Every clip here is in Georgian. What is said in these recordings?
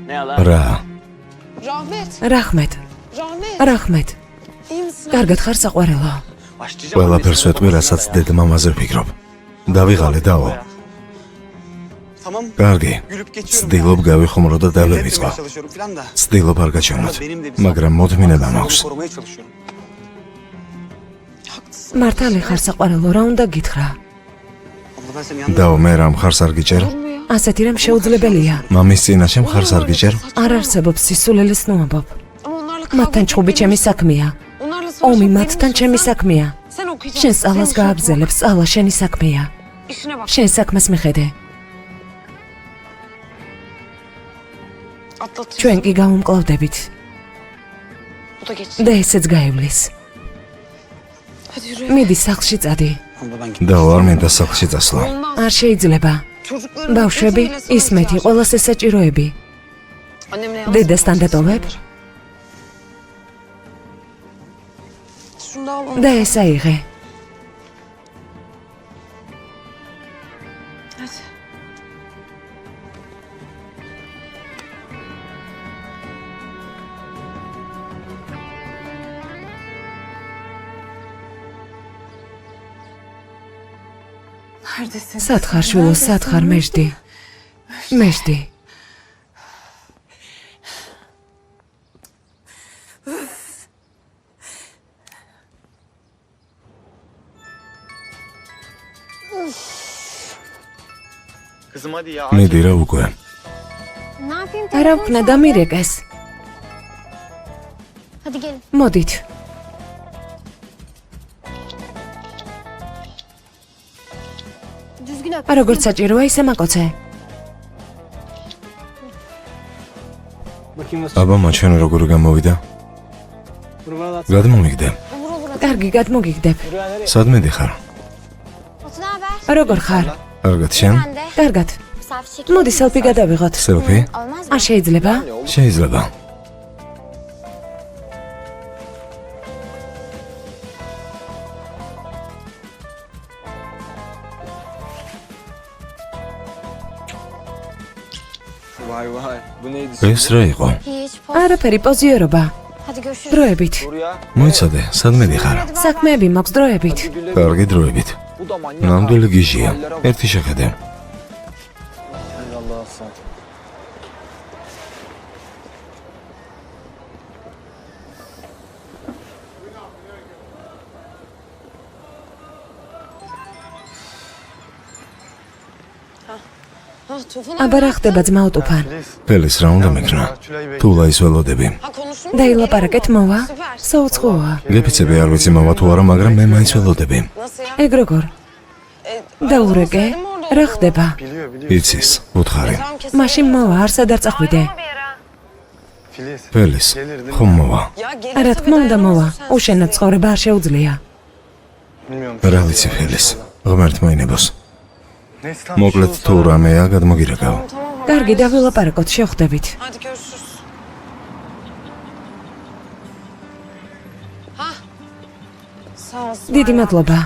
რა? Raxmet. Raxmet. Კარგად ხარ საყვარელო. ყველაფერს ვეტყვი, რასაც დედმამაზე ვფიქრობ. დავიღალე დაო. კარგი. ცდილობ გავიხმრო და დავებიწყო. ცდილობ არ გაჩვენოთ, მაგრამ მოთმინება მაქვს. მართალი ხარ საყვარელო, რა უნდა გითხრა? დაო, მე რა მხარს არ გიჭერ? ასეთი რამ შეუძლებელია. მამის წინაშე მხარს არ გიჭერ? არ არსებობს სისულელის ნუამბობ. მათთან ჩხუბი ჩემი საქმეა. ომი მათთან ჩემი საქმეა. შენ სწავლას გააგრძელებ, სწავლა შენი საქმეა. შენ საქმეს მიხედე. ჩვენ კი გავუმკლავდებით. და ესეც გაივლის. მიდი სახლში წადი. დაო, არ მინდა სახლში წასვლა. არ შეიძლება. ბავშვები, ისმეთი, ყველას ეს საჭიროები. დედასთან დატოვებ? და ეს აიღე. სათხარ შვილო, სათხარ მეჟდი. მეჟდი. მიდი რა უკვე. არა ვქნა დამირეკეს. მოდით. როგორც საჭიროა ისე მაკოცე. აბა, ჩვენ როგორ გამოვიდა? გადმომიგდე. კარგი, გადმოგიგდებ. სადმე დიხარ? როგორ ხარ? კარგად, შენ? კარგად. მოდი სელფი გადავიღოთ. სელფი? არ შეიძლება? შეიძლება. ეს რა იყო? არაფერი, პოზიორობა. დროებით. მოიცადე, სადმე დიხარ? საქმეები მაქვს დროებით. კარგი დროებით. ნამდვილი გიჟია. ერთი შეხედე. აბა რა ხდება ძმაო ტუფან? ფელის რა უნდა მეკრნა? თუ ლაის ველოდები. დაილაპარაკეთ მოვა? საუცხოა. გეფიცები არ ვიცი მოვა თუ არა, მაგრამ მე მაინც ველოდები. ეგ როგორ? დაურეკე? რა ხდება? იცის, უთხარი. მაშინ მოვა, არსად არ წახვიდე. ფელის, ხომ მოვა? რა თქმა უნდა მოვა. უშენოდ ცხოვრება არ შეუძლია. რა ვიცი ფელის, ღმერთმა ინებოს. მოკლედ თუ რამეა, გადმოგირეკავ. კარგი, დავილაპარაკოთ, შევხვდებით. დიდი მადლობა.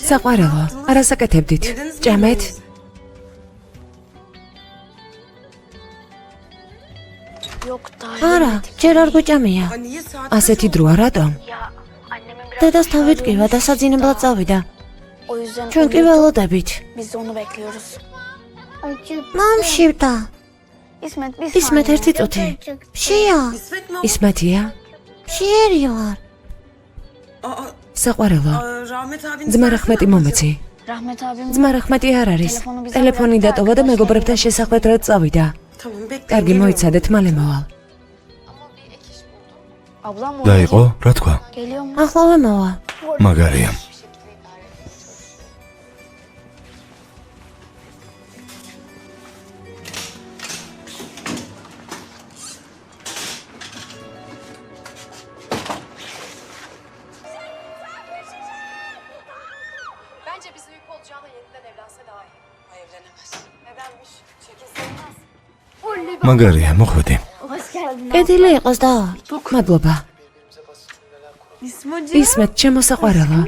საყვარელო, არასაკეთებდით. ჭამეთ? არა, ჯერ არ გვეჭამია. ასეთი დროა რატომ? დედას თავი ტკივა და საძინებლად წავიდა. ჩვენ კი ველოდებით. მამ შივდა. ისმეთ ერთი წუთი. შია. ისმეთია? შიერი ვარ. საყვარელო, ძმა რაჰმეტი მომეცი. ძმა რაჰმეტი არ არის. ტელეფონი დატოვა და მეგობრებთან შესახვედრად წავიდა. კარგი, მოიცადეთ, მალე მოვალ. დაიყო, რა თქვა? ახლავე მოვა. მაგარია. მაგარია, მოხვედი. კეთილი იყოს და. მადლობა. ისმეთ, ჩემო საყვარელო.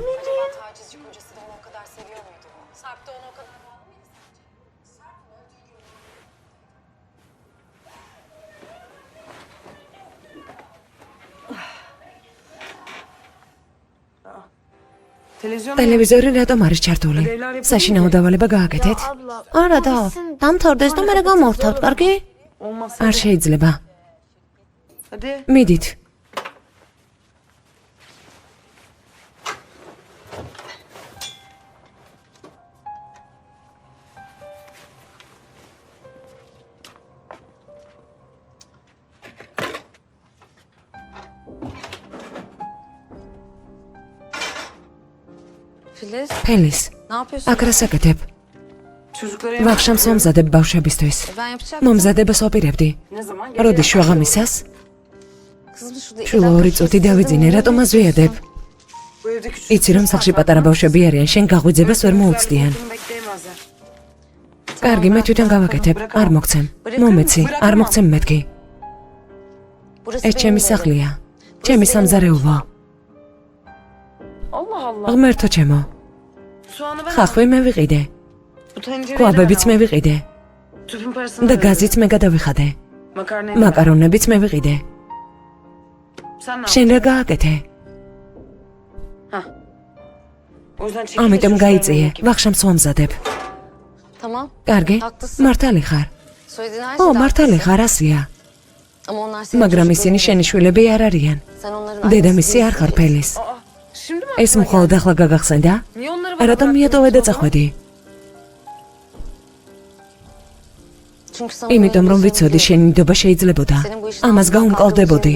ტელევიზორი რატომ არის ჩართული? საშინაო დავალება გააკეთეთ? არა და, დამთავრდეს და მერე გამოვთავთ, კარგი? არ შეიძლება. მიდით. ფელის, აქ რა საკეთებ? ვახშამს მომზადებ ბავშვებისთვის. მომზადებას ვაპირებდი. როდის შუაღამისას? შულა 2 წუთი დავიძინე, რატომ აზვიადებ? იცი რომ სახლში პატარა ბავშვები არიან, შენ გაღვიძებას ვერ მოუწდიან. კარგი, მე თვითონ გავაკეთებ, არ მოგცემ. მომეცი, არ მოგცემ მეთქი. ეს ჩემი სახლია, ჩემი სამზარეულო. ღმერთო ჩემო. ხახვი მე ვიყიდე. კვაბებიც მე ვიყიდე. და გაზიც მე გადავიხადე. მაკარონებიც მე ვიყიდე. შენ რა გააკეთე? ამიტომ გაიწიე, ვახშამს ვამზადებ. კარგი, მართალი ხარ. ო, მართალი ხარ, ასია. მაგრამ ისინი შენი შვილები არ არიან. დედამისი არ ხარ ფელის. ეს მხოლოდ ახლა გაგახსენდა? რატომ მიატოვე და წახვედი? იმიტომ რომ ვიცოდი შენი ნდობა შეიძლებოდა. ამას გაუმკლავდებოდი.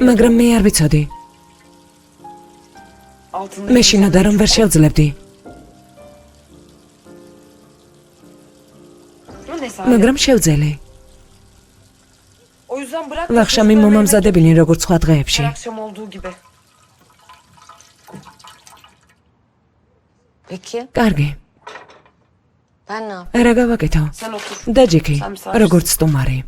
მაგრამ მე არ ვიცოდი. მე შინოდა რომ ვერ შევძლებდი. მაგრამ შევძელი. ვახშამი მომამზადებინი როგორც სხვა დღეებში. კარგი. რა გავაკეთო? დაჯიქი, როგორც სტუმარი.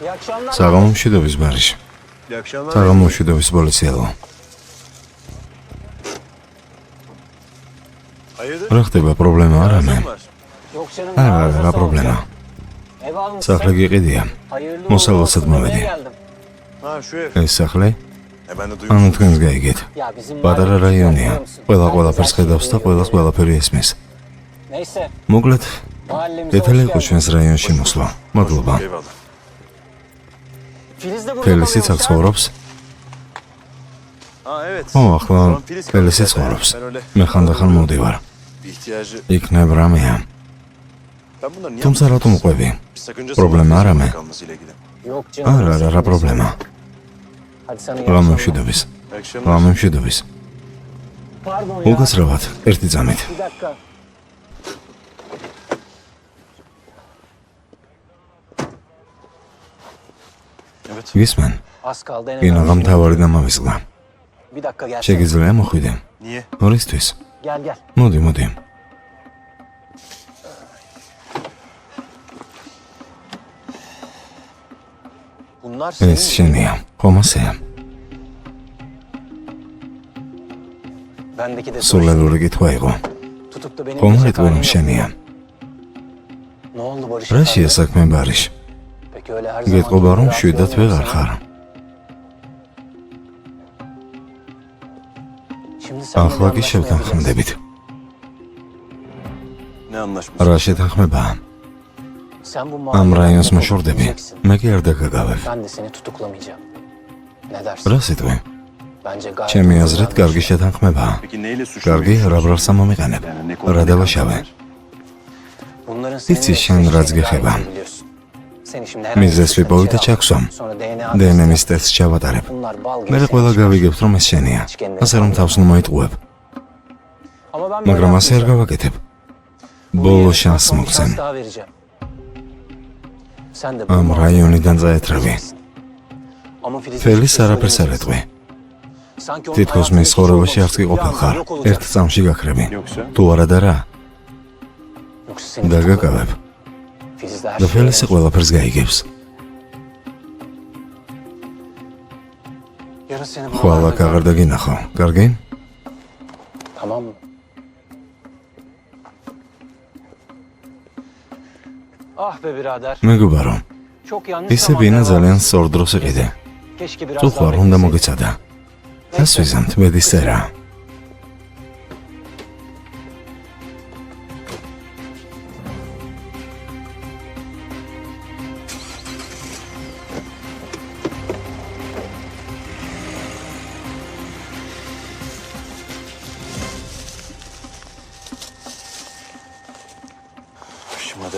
İyi akşamlar. საღამო მშვიდობის ბარიში. İyi akşamlar. საღამო მშვიდობის პოლიციელო. Hayırdır? რა ხდება პრობლემა არა მე? Arızan var. Yok canım. არა რა პრობლემა. Ev almışsın. სახლი გიყიდია. Hayırlı Musallasat uğurlu olsun mavedi. demeye geldim. Ha şu ev. ეს სახლი Ben de ანუ duymuştum. თქვენს გაიგეთ. Ya bizim პატარა mahalle- რაიონია. ყველა ყველაფერს Herkes her ხედავს და şeyi ყველას biliyor. ყველაფერი ესმის. Neyse. მოკლედ, Mahallemize ეთელი hoş იყო geldin. ჩვენს რაიონში მოსვლა. მადლობა. Eyvallah. Filiz de burada ფელისი kalıyormuş ha? ცხოვრობს? Ha evet. ო, ახლა Sonra Filiz ფელისი kaldı zaten. ცხოვრობს. Ben öyle მე ხანდახან მოვდივარ. bir ihtiyacı. იქნებ რამეა. Ben bunları niye თუმცა რატომ უყვები? Bir sakıncası Problemi var mı ara mı? kalmasıyla ilgili? Yok canım. არა, არა, რა პრობლემა? Hadi sana iyi რა akşamlar. მშვიდობის. İyi რა akşamlar. მშვიდობის. Pardon ya. უკაცრავად, ერთი ძამით. Bir dakika. Evet. გისმენ? Az kaldı en კინაღა მთავარი დამავისლა. Bir dakika gelsene. შეგიძლია მოხვიდე? Niye? ორისთვის. Gel gel. მოდი, მოდი. Bunlar senin ეს შენია. ხომ ასეა? bendeki de სულელური კითხვა იყო. tutup da benim ხომ diyecek იტყვი halim რომ yok. შენია? Ne oldu Barış? რაშია efendi? საქმე ბარიშ? Peki öyle her zaman გეტყობა რომ rahat შვიდად görmüyorum ვეღარ seni. ხარ. Şimdi seninle bir ახლა კი anlaşma შევთანხმდებით. Ne anlaşması? რა შეთანხმებაა? yapacağız. Sen bu ამ mahalleden რაიონს defolup მოშორდები. gideceksin. მე კი არ დაგაგავებ. Ben de seni tutuklamayacağım. Ne dersin? რა სიტყვი? Bence gayet ჩემი uygun აზრით bir კარგი anlaşma. შეთანხმებაა. Peki neyle suçlu? კარგი, რა ბრალსა მომიყენებ. Yani ne რა konuda? დავაშავე? Bunların İçi seninle şen eşleştiğini razgıheba. gayet iyi biliyorsun. Seni şimdi herhangi bir მიზეს suçtan ვიპოვი და içeri ჩაქვსვამ. alacağım. Sonra DNA დნმ-ის testi ტესტს ჩავატარებ. Bunlar bal gibi მე seni ყველა çıkar. გავიგებთ რომ ეს შენია. ასე რომ თავს ნუ მოიტყუებ. Ama ben მაგრამ böyle ასე არ yapmayacağım. გავაკეთებ. Bunun ბოლო yerine შანსს sana son bir მოგცემ. şans daha vereceğim. Sen de bu ამ mahalleden რაიონიდან წაეთრევი. Ama Filiz'e ფელის hiçbir şey არაფერს არ söylemeyeceksin. ეთყვი. Sanki onun თითქოს hayatında მის hiç ცხოვრებაში არც კი olmamış. ყოფილ Bir ხარ. anda yok olacak. ერთ წამში გაქრები. Yoksa? თუ არა და რა? Yoksa seni დაგაკავებ. Filiz de her და şeyi ფელისი öğrenir. ყველაფერს გაიგებს. Yarın seni ხვალა buralarda აღარ görürüm. დაგინახო. კარგი? Tamam mı? Ah be birader. მეგობარო, Çok yanlış ისე zamanda ბინა varmış. ძალიან სწორ დროს იყიდე. Keşke biraz თუ daha ხარ უნდა bekleseydin. მოგეცადა. დასვიზამთ მედის წერა.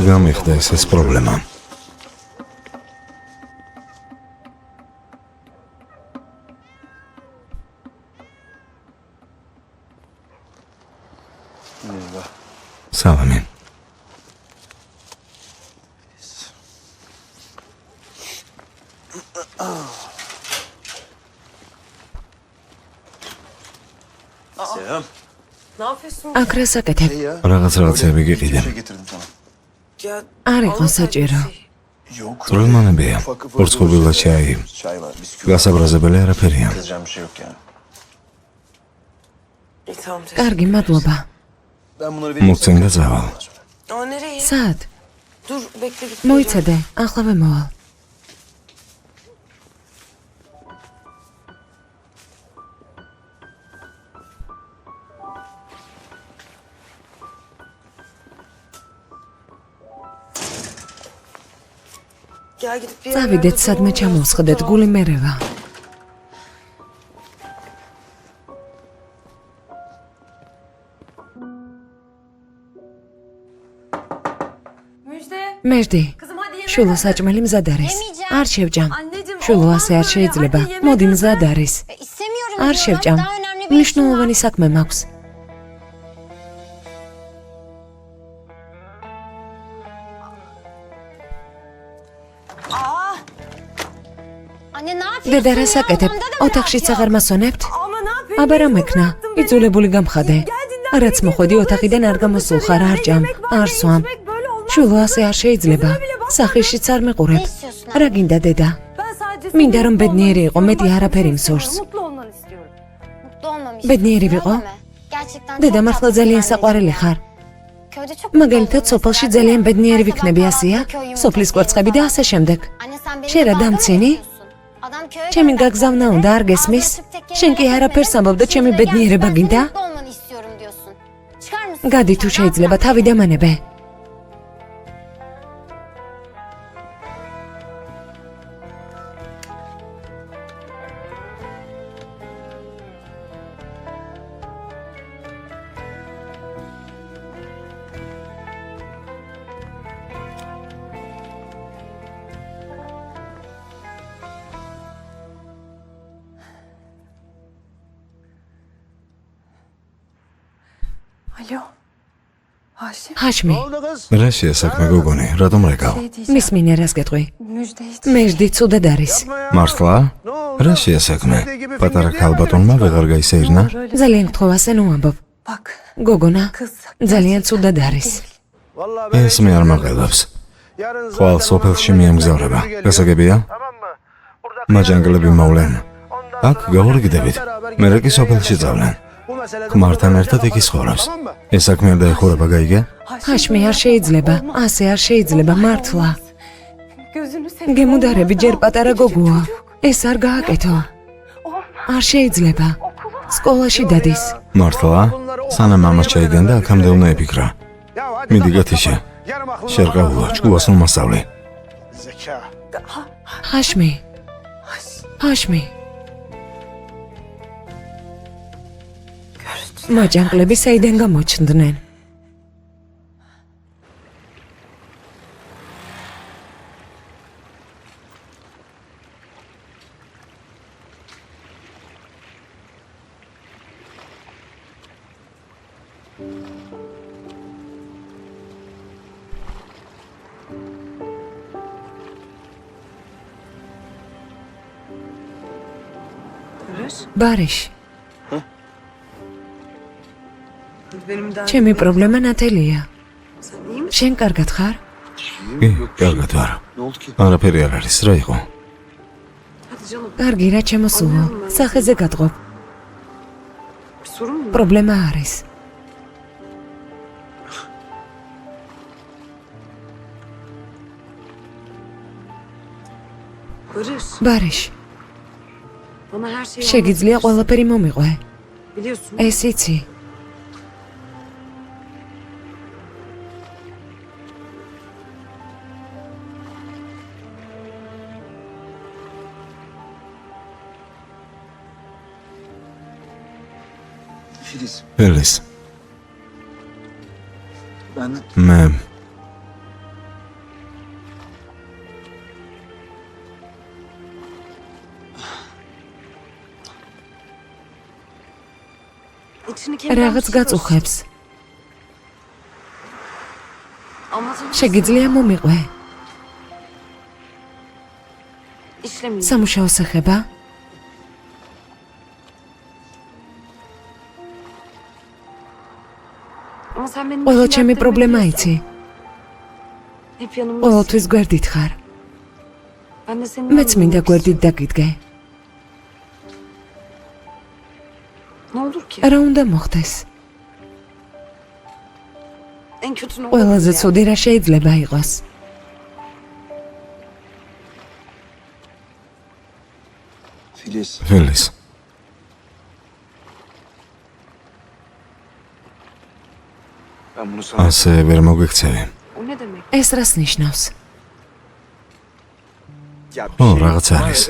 გამიხდა ეს პრობლემა. Eyvah. სალამი. Selam. Ne yapıyorsun? აქ რა საკეთებ? Ya. რაღაცები გიყიდე. Şey getirdim sana. Ya არ იყო საჭირო. Yok. წვრილმანებია. პორცხოვილა ჩაი. Çay var, bisküvi. გასაბრაზებელი არაფერია. Kızacağım bir şey yok yani. iyi tamam. კარგი, მადლობა. Ben bunları vereyim. მოგცემ და წავალ. Ama nereye? საათ? Dur bekle git. მოიცადე, ახლავე მოვალ. Gel gidip bir წავიდეთ, სადმე ჩამოვსხდეთ, გული მერევა. Müjde. მეжდი, Kızım hadi yemeğe. შულო საჭმელი მზად არის. Yemeyeceğim. არ შევჭამ. Anneciğim. შულო olmaz ასე არ böyle. შეიძლება. Hadi yemek მოდი hazır. მზად არის. İstemiyorum არ diyorum. შევჭამ. Daha önemli bir işim var. მნიშვნელოვანი საქმე მაქვს. Anne ne yapıyorsun დედა რა ya? საკეთებ? Onda da mı ოთახშიც rahat yok? აღარ მასონებთ? Ama ne yapayım? აბა რა Beni მექნა? bıraktın beni. იძულებული გამხადე. Geldiğinden რაც beri მოხვედი yemek ოთახიდან არ olmaz. გამოსულ ხარ, არ Ne ჭამ, yemek var, არ ne სვამ. içmek böyle olmaz. შვილო ასე არ შეიძლება. სახიშიც არ Ne მიყურებ. istiyorsun anne? რა გინდა დედა? Ben sadece მინდა რომ ბედნიერი იყო, მეტი არაფერი მსურს. mutlu olmanı istiyorum. Mutlu olmamı Bedinyeri istiyorsun, bir o. öyle mi? Gerçekten დედა çok მართლა tatlısın ძალიან anneciğim საყვარელი ya. ხარ. Köyde çok mutlu მაგალითად, oluyorum სოფელში mesela, ძალიან değil mi? ბედნიერი Her ვიქნები sabah ასია, kahvaltıda köy სოფლის yumurtası კვერცხები და yiyorum ასე falan. შემდეგ. Anne sen benimle შენ რა dalga mı დამცინი? geçiyorsun? Adam köye ჩემი gönderdi გაგზავნა beni. უნდა არ Ağzına გესმის? sık tek შენ კი kelime არაფერს etmeden, ამბობ და ჩემი şimdi de ბედნიერება gelmiş, ben გინდა? senin mutlu olmanı istiyorum diyorsun. Çıkar mısın? გადი თუ Sen შეიძლება rahat თავი დამანებე. Alo. Haşim. ჰაშმი, რა შეასაქმე გოგონი, რატომ რეკავ? მის მინერას გეტყვი. Müjde მეжდი ცუდად არის. მართლა? რა შეასაქმე? პატარა ქალბატონმა ვეღარ გაისეირნა? ძალიან გთხოვ ასე ნუ ამბობ. Bak გოგონა, kız. ძალიან ცუდად არის. ეს მე არ მაყელებს. ხვალ სოფელში მიემგზავრება. გასაგებია? მაჯანგლები მოვლენ. აქ გავურგდებით. მე რა კი სოფელში წავლენ. ხმართან ერთად იქ ისხოვრობს. ეს საქმე არ დაეხურება, გაიგე? ჰაშმი, არ შეიძლება. ასე არ შეიძლება მართლა. Gözünü seveyim. გემუდარები ჯერ პატარა გოგოა. ეს არ გააკეთო. არ შეიძლება. სკოლაში დადის. მართლა? სანამ მამას ჩაიგდენდა, აქამდე უნდა ეფიქრა. მიდი გათიშე. შერყაულა, ჭკუას რომ მასწავლე. ჰაშმი. ჰაშმი. მაჯანყლები საიდან გამოჩნდნენ? ბარიშ, Benim derdim. ჩემი პრობლემა ნათელია. Sen iyi misin? შენ კარგად ხარ? კი, კარგად ვარ. არაფერი არ არის, რა იყო? Hadi canım. კარგი, რა ჩემოსულო. სახეზე გატყობ. Bir sorun mu? პრობლემა არის. Barış. ბარიშ, Bana her şeyi შეგიძლია ყველაფერი მომიყვე. biliyorsun. ეს იცი. Filiz, ელის, ben მე İçini kendi რაღაც გაწუხებს. Anlatabilirsin. შეგიძლია მომიყვე. İşlemiyor. სამუშაო სახება? Ama sen benim ყველა bütün ჩემი dertlerimi პრობლემა biliyorsun. იცი. Hep yanımdasın. ყოველთვის გვერდით ხარ. Ben de senin მეც მინდა yanında olmak გვერდით istiyorum. დაგიდგე. Ne olur ki? რა უნდა მოხდეს? En kötü ne olur ყველაზე ya? ცუდი რა შეიძლება იყოს? Filiz, ელის. ben bunu sana... ასე ვერ მოგექცევი. O ne demek? ეს რას ნიშნავს? Ya, ო, რაღაც არის.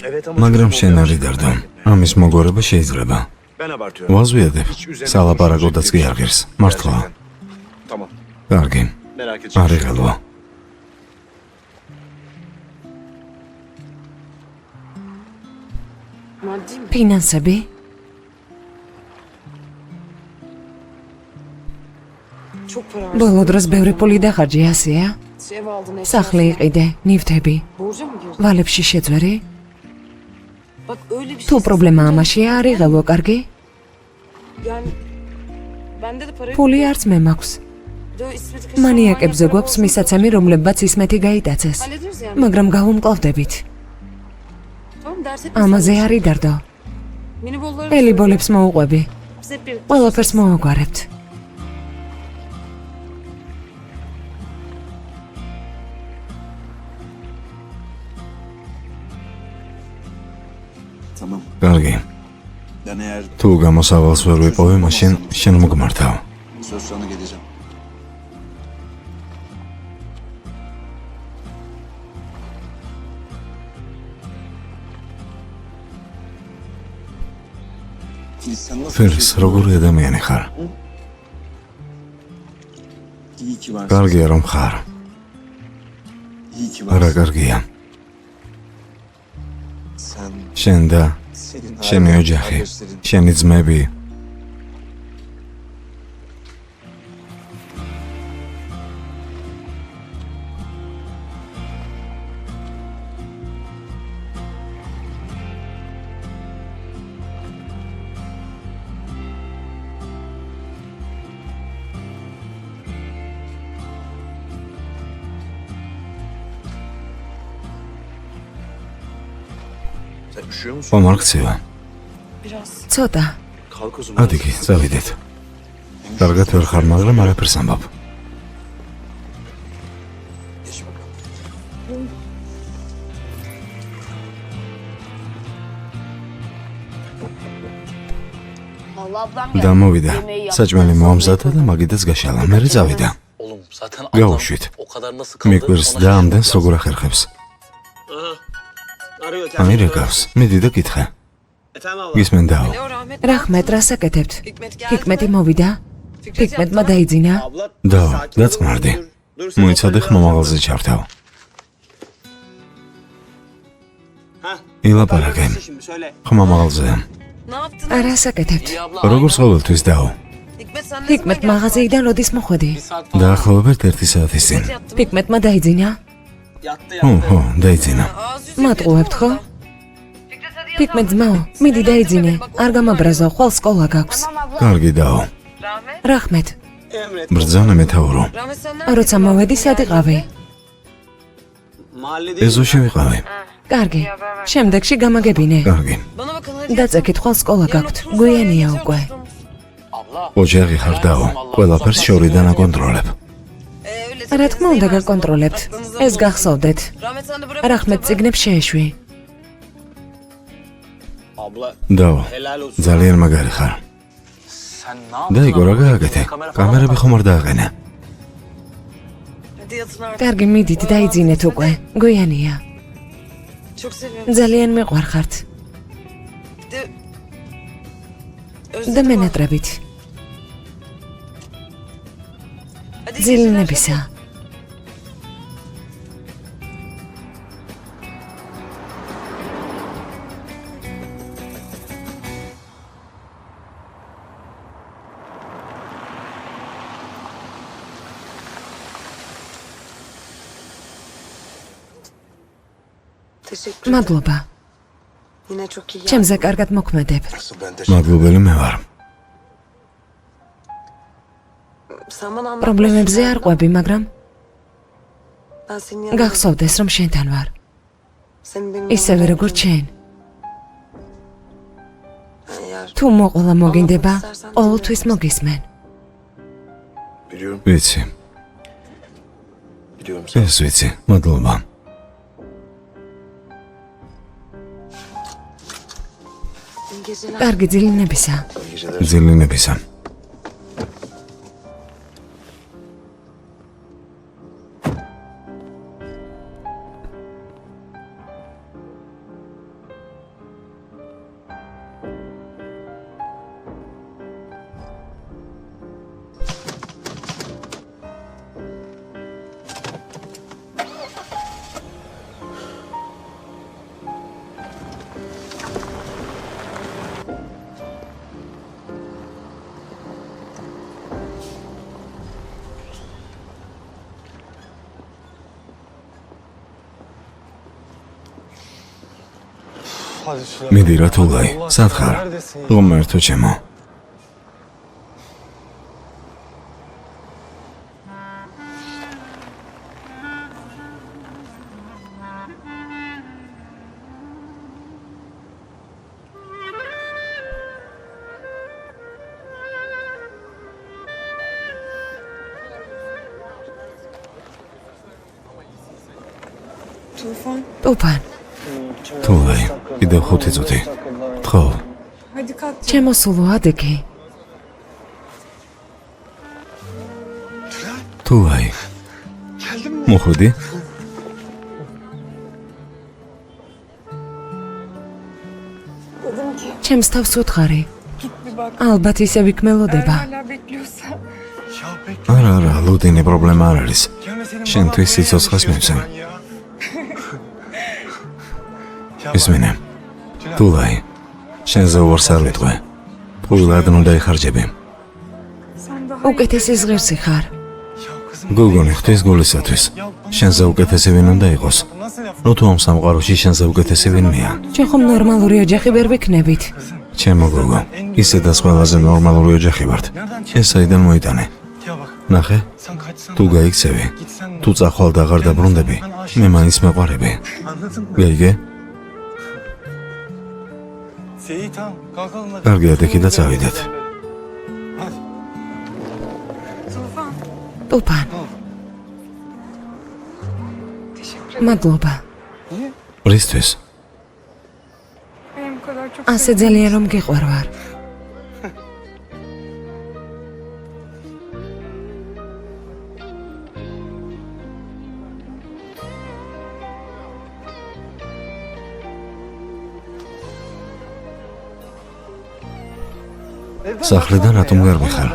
Evet ama... მაგრამ შენ არ იდარდო. ამის მოგორება შეიძლება. Ben abartıyorum. ვაზვიადებ. სალაპარაკოდაც კი არ ღირს. მართლა. Tamam, კარგი. merak etme. არ იღელვა. Maddi mi? ფინანსები? Çok para var. ბოლო დროს ბევრი პული დახარჯე ასეა? Ev aldın, eşya სახლი aldın. იყიდე, ნივთები, Borca mı girdin? ვალებში შეძვერი? Bak öyle bir თუ şey. პრობლემა ამაშია, არ იღელვა, კარგი? Yani bende de para yok. ფული არც მე მაქვს. მანიაკებზე გვაქვს მისაცემი, რომლებმაც ისმეთი გაიტაცეს. მაგრამ გავუმკლავდებით. ამაზე არ იდარდო. ელიბოლებს მოუყვები. ყველაფერს მოაგვარებთ. Tamam. კარგი. Ben eğer თუ გამოსავალს ვერ ვიპოვე, მაშინ შენ მოგმართავ. söz sonra geleceğim. Filiz sen nasıl ფერს, როგორი ადამიანი ხარ? İyi ki varsın. კარგია რომ ხარ. İyi ki რა varsın. კარგია. Sen, შენ და senin შენი ailen, ოჯახი, kardeşlerin. შენი ძმები. Sen üşüyor musun? pomარქცევა. Biraz. ცოტა. Kalk o zaman. ადი კი, წავიდეთ. კარგად ვერ ხარ, მაგრამ არაფერს ამბობ. Geç bakalım. დამოვიდა. საჭმელი მოამზადა და მაგიდაც გაშალა. მე წავიდა. Oğlum zaten Gavuşit. o kadar nasıl kaldı? მიკვირს და ამდენს როგორ ახერხებს. ამირე გავს. მიდი და კითხე. გისმენდაო. რახმეტ, რას აკეთებთ? ჰიკმეტი მოვიდა? ჰიკმეტმა დაიძინა? დაო, დაწყმარდი. მოიცადე ხმამაღალზე ჩავთავ. ილაპარაკე. ხმამაღალზე. რას აკეთებთ? როგორც ყოველთვის დაო. ჰიკმეტ მაღაზიიდან როდის მოხვედი? დაახლოებით 1 საათის წინ. ჰიკმეტმა დაიძინა? ხო, დაიძინა. მატყუებთ ხო? ჰიკმეტ ძმაო, მიდი დაიძინე. არ გამაბრაზო, ხვალ სკოლა გაქვს. კარგი დაო. რახმეტ, ბრძანა მეთაურო. როცა მოვედი, სად იყავი? ეზოში ვიყავი. კარგი. შემდეგში გამაგებინე. კარგი. დაწეკით, ხვალ სკოლა გაქვთ. გვიანია უკვე. ოჯახი ხარ დაო. ყველაფერს შორიდან აკონტროლებ. რა თქმა უნდა გაკონტროლებთ. ეს გახსოვდეთ. რახმეტ წიგნებს შეეშვი. Abla დაო. helal olsun. ძალიან მაგარი ხარ. Sen ne yaptın? დაიგო რა გააკეთე? კამერები ხომ არ დააყენე? კარგი, მიდით დაიძინეთ უკვე. გვიანია. Çok seviyorum. ძალიან მიყვარხართ. და მენატრებით. ძილინებისა. Teşekkür ederim. მადლობა. Yine çok iyi. ჩემზე კარგად მოქმედებ. Asıl ben teşekkür მადლობელი მე ვარ. Sen bana anlat. პრობლემებზე არ ყვები, მაგრამ Ben senin yanında. გახსოვდეს, რომ შენთან ვარ. Senin benim ისევე yanımda როგორც olduğunu. შენ. Eğer თუ მოყოლა მოგინდება, ყოველთვის მოგისმენ. Biliyorum. ვიცი. Biliyorum sen. ეს ვიცი. მადლობა. iyi geceler. კარგი ძილინებისა. İyi geceler. ძილინებისა. მიდი რათულაი, სად ხარ? ღმერთო ჩემო. Tufan, Tuvay, კიდევ 5 წუთი. თხოვ, ჩემო სულო ადექი. Tuvay. მოხვდი? ჩემს თავს უთხარი. ალბათ ისე ვიქმელოდება. არა, ლუდინი პრობლემა არ არის. შენთვის სიცოცხლეს მივცემ. ისმინე. Tuvay. შენზე უარს არ ვიტყვე. ფულად უნდა იხარჯები. უკეთესი ზღერსი ხარ. გოგონი ხთვის გულისათვის. შენზე უკეთესი ვინ უნდა იყოს? ნუ თუ ამ სამყაროში შენზე უკეთესი ვინმეა? ჩვენ ხომ ნორმალური ოჯახი ვერ ვიქნებით. ჩემო გოგო, ისედაც ყველაზე ნორმალური ოჯახი ვართ. ეს საიდან მოიტანე? ნახე, თუ გაიქცევი, თუ წახვალ და აღარ დაბრუნდები, მე მაინც მეყვარები. გაიგე? კარგია, დექი და წავიდეთ. Tufan. მადლობა. რისთვის? ასე ძალიან რომ გიყვარვარ. სახლიდან რატომ გარბიხარ?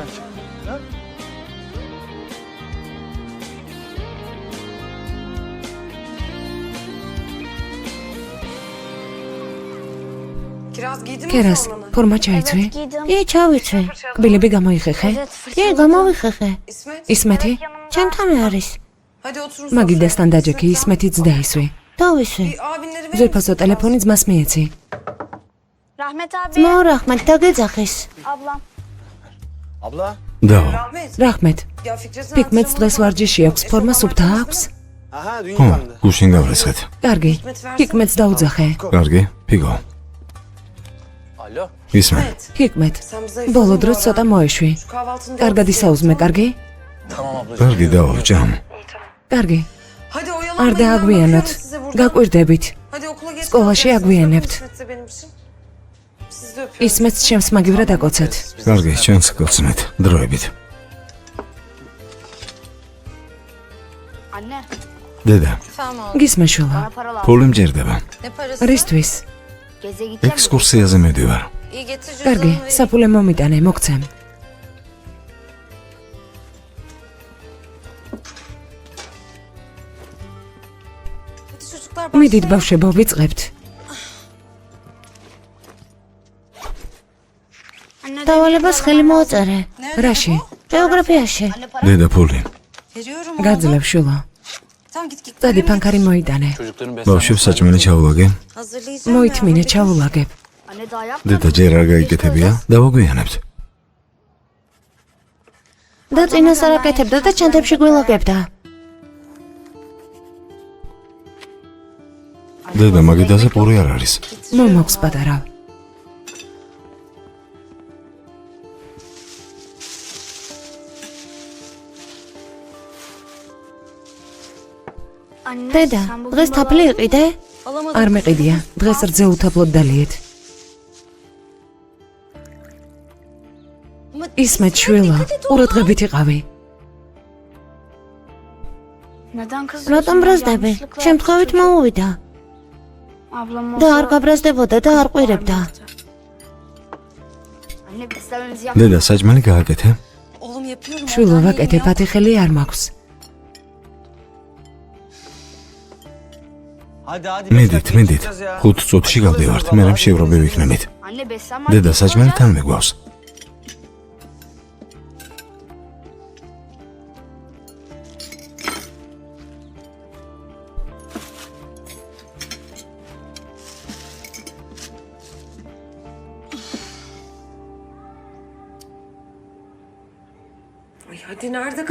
კერას, ფორმა ჩაიცვი? კი, ჩავიცვი. კბილები გამოიხეხე? კი, გამოვიხეხე. ისმეთი? ჩემთან არის. მაგიდასთან დაჯექი, ისმეთიც დაისვი. დავისვი. ზურფასო ტელეფონი ძმას მიეცი. Rahmet abi. ძმაო რაჰმეთ დაგეძახის. Ablam. Abla. დაო. რაჰმეთ, ფიქმეთს დღეს ვარჯიში აქვს, ფორმა სუფთა აქვს? Aha, dün ხო, yıkandı. გუშინ გავრეცხეთ. კარგი, ფიქმეთს დაუძახე. კარგი, ფიგო. Alo. ისმე. ფიქმეთ, ბოლო დროს ცოტა მოეშვი. კარგად ისაუზმე, კარგი? Tamam ablacığım. კარგი დაო, ჭამ. კარგი. არ დააგვიანოთ. გაკვირდებით. სკოლაში აგვიანებთ. ისმეთს ჩემს მაგივრად აკოცეთ. კარგი, ჩვენს გოცნეთ, დროებით. Anne, დედა, გისმე შვილო. bana para lazım. ფული მჭირდება. რისთვის? Geze gideceğim. ექსკურსიაზე მივდივარ. კარგი, საფულე მომიტანე, მოგცემ. მიდით ბავშვებო, ვიწყებთ. დავალებას ხელი მოაწერე. რაში? გეოგრაფიაში. დედა ფული. გაძლევ შვილო. წადი ფანქარი მოიტანე. Çocukların ბავშვებს საჭმელი ჩაუვაგე. მოითმინე, ჩაულაგებ. Anne daha yap. დედა ჯერ არ გაიგეთებია, დავაგვიანებთ. და წინას არ აკეთებდა და ჩანთებში გველაგებდა. დედა მაგიდაზე პური არ არის. მომაქვს პატარა. Anne, დედა, sen bugün დღეს თაფლი იყიდე? არ მეყიდია, დღეს რძე უთაფლოდ დალიეთ. ისმეთ შვილო, ყურადღებით იყავი. Neden kızıyorsun? რატომ ბრაზდები? Yanlışlıkla შემთხვევით yaptı. მოუვიდა Ablam და olsa- არ გაბრაზდებოდა და არ ყვირებდა. Anne biz istememizi yap. დედა საჭმელი გააკეთე. შვილო, ვაკეთე, ფათიხელი არ მაქვს. Hadi hadi. მიდით, მიდით. 5 წუთში გავდივართ, მე რამ შევრობი ვიქნებით. Anne beslen. დედა საჭმელი თან მეგვავს.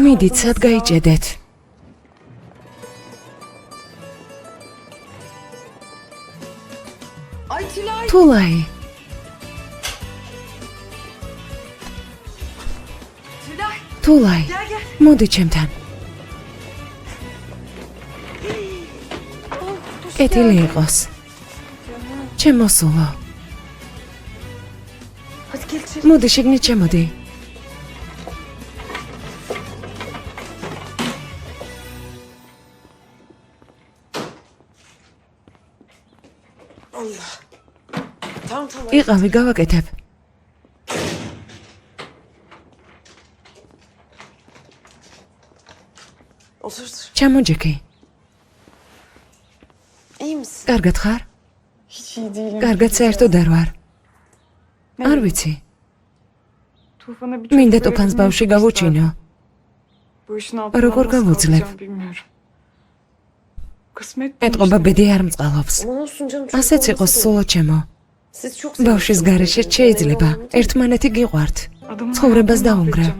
მიდით, სად გაიჭედეთ? თულაი. თულაი. მოდი ჩემთან. კეთილი იყოს. ჩემო სულო. Hadi gel içeri. მოდი შიგნით შემოდი. Tamam tamam. იყავი გავაკეთებ. Otur otur. ჩამოჯექი. İyi misin? კარგად ხარ? Hiç iyi değilim. კარგად საერთოდ არ ვარ. არ ვიცი. მინდა ტოფანს ბავშვი გავუჩინო. როგორ გავუძლებ? ეტყობა ბედი არ მწყალობს. Aman olsun canım. çocuk ასეც იყოს olması სულო ჩემო. Siz çok ბავშვის გარეშე შეიძლება ერთმანეთი გიყვართ. ცხოვრებას დაუნგრევ.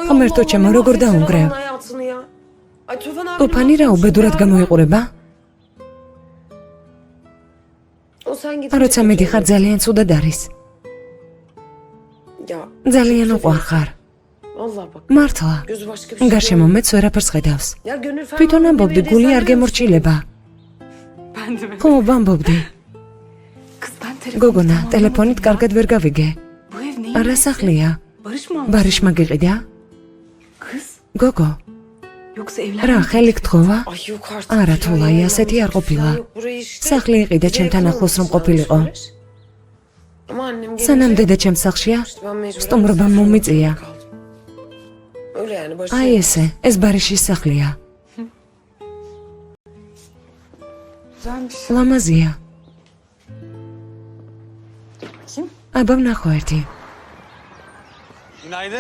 ღმერთო ჩემო, როგორ დაუნგრევ? ტოფანი რა უბედურად გამოიყურება? როცა მიდიხარ ძალიან ცუდად არის. ძალიან უყვარ ხარ. მართლა. გარშემო მეც ვერაფერს ხედავს. თვითონ ამბობდი გული არ გემორჩილება. ხო, ვამბობდი. გოგონა, ტელეფონით კარგად ვერ გავიგე. არა სახლია. ბარიშმა გიყიდა? გოგო. რა, ხელი გთხოვა? არა, თულაი, ასეთი არ ყოფილა. სახლი იყიდა ჩემთან ახლოს რომ ყოფილიყო. სანამ დედა ჩემს სახლშია, სტუმრობა მომიწია. აი ესე, ეს ბარიშის სახლია. ლამაზია. აბა ვნახო ერთი.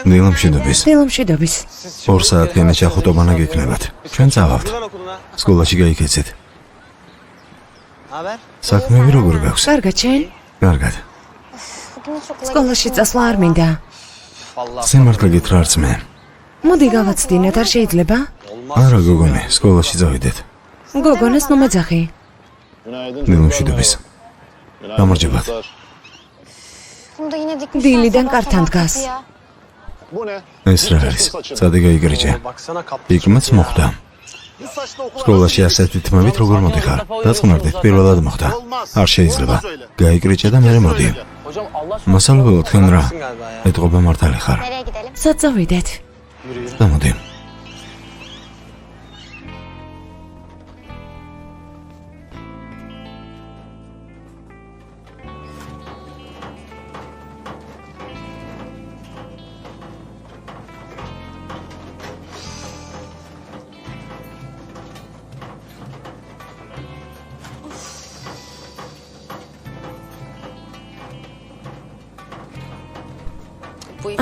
დილამშვიდობის. დილამშვიდობის. 2 საათიანი ჩახუტობანა გექნებათ. ჩვენ წავალთ. Buradan okuluna. სკოლაში გაიქეცეთ. Haber? საქმეები როგორ გაქვს? კარგად შენ? კარგად. სკოლაში წასვლა არ მინდა. სიმართლე გითხრა არც მე. მოდი გავაცდინოთ, არ შეიძლება? არა გოგონი, სკოლაში წავიდეთ. გოგონას ნომაძახი. დილამშვიდობის. გამარჯობათ. Bunda yine dikmiş. დილიდან კართან დგას. Bu ne? ეს რა არის? წადი გაიგრიჭე. Baksana kap. იქმაც მოხდა. Bu saçla okula სკოლაში ასეთი თმებით როგორ მოდიხარ? დაწყნარდით, პირველად მოხდა. არ შეიძლება. გაიგრიჭე და მერე მოდი. Hocam Allah aşkına. მასალბო თქვენ რა? Galiba ya. ეტყობა მართალი ხარ. Nereye gidelim? სად წავიდეთ? Yürü yürü. გამოდი.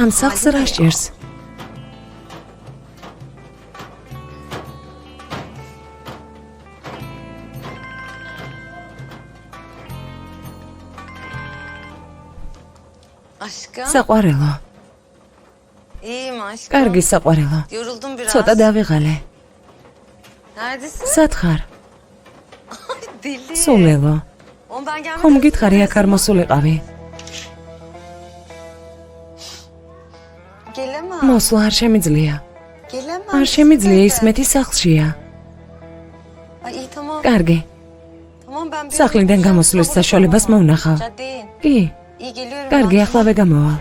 ამ სახლს რა სჭირს? Aşkım. საყვარელო. İyiyim aşkım. კარგი საყვარელო. Yoruldum biraz. ცოტა დავიღალე. Neredesin? სად ხარ? Deli. სულელო. Oğlum ben gelmeden... ხომ გითხარი აქ არ მოსულიყავი? Gelemem. მოსვლა არ შემიძლია. Gelemem. არ შემიძლია ისმეთი სახლშია. Ay iyi tamam. კარგი. Tamam ben... bir- სახლიდან გამოსვლის საშუალებას მოვნახავ. Caddeyim. კი, İyi geliyorum. კარგი, ben. ახლავე გამოვალ.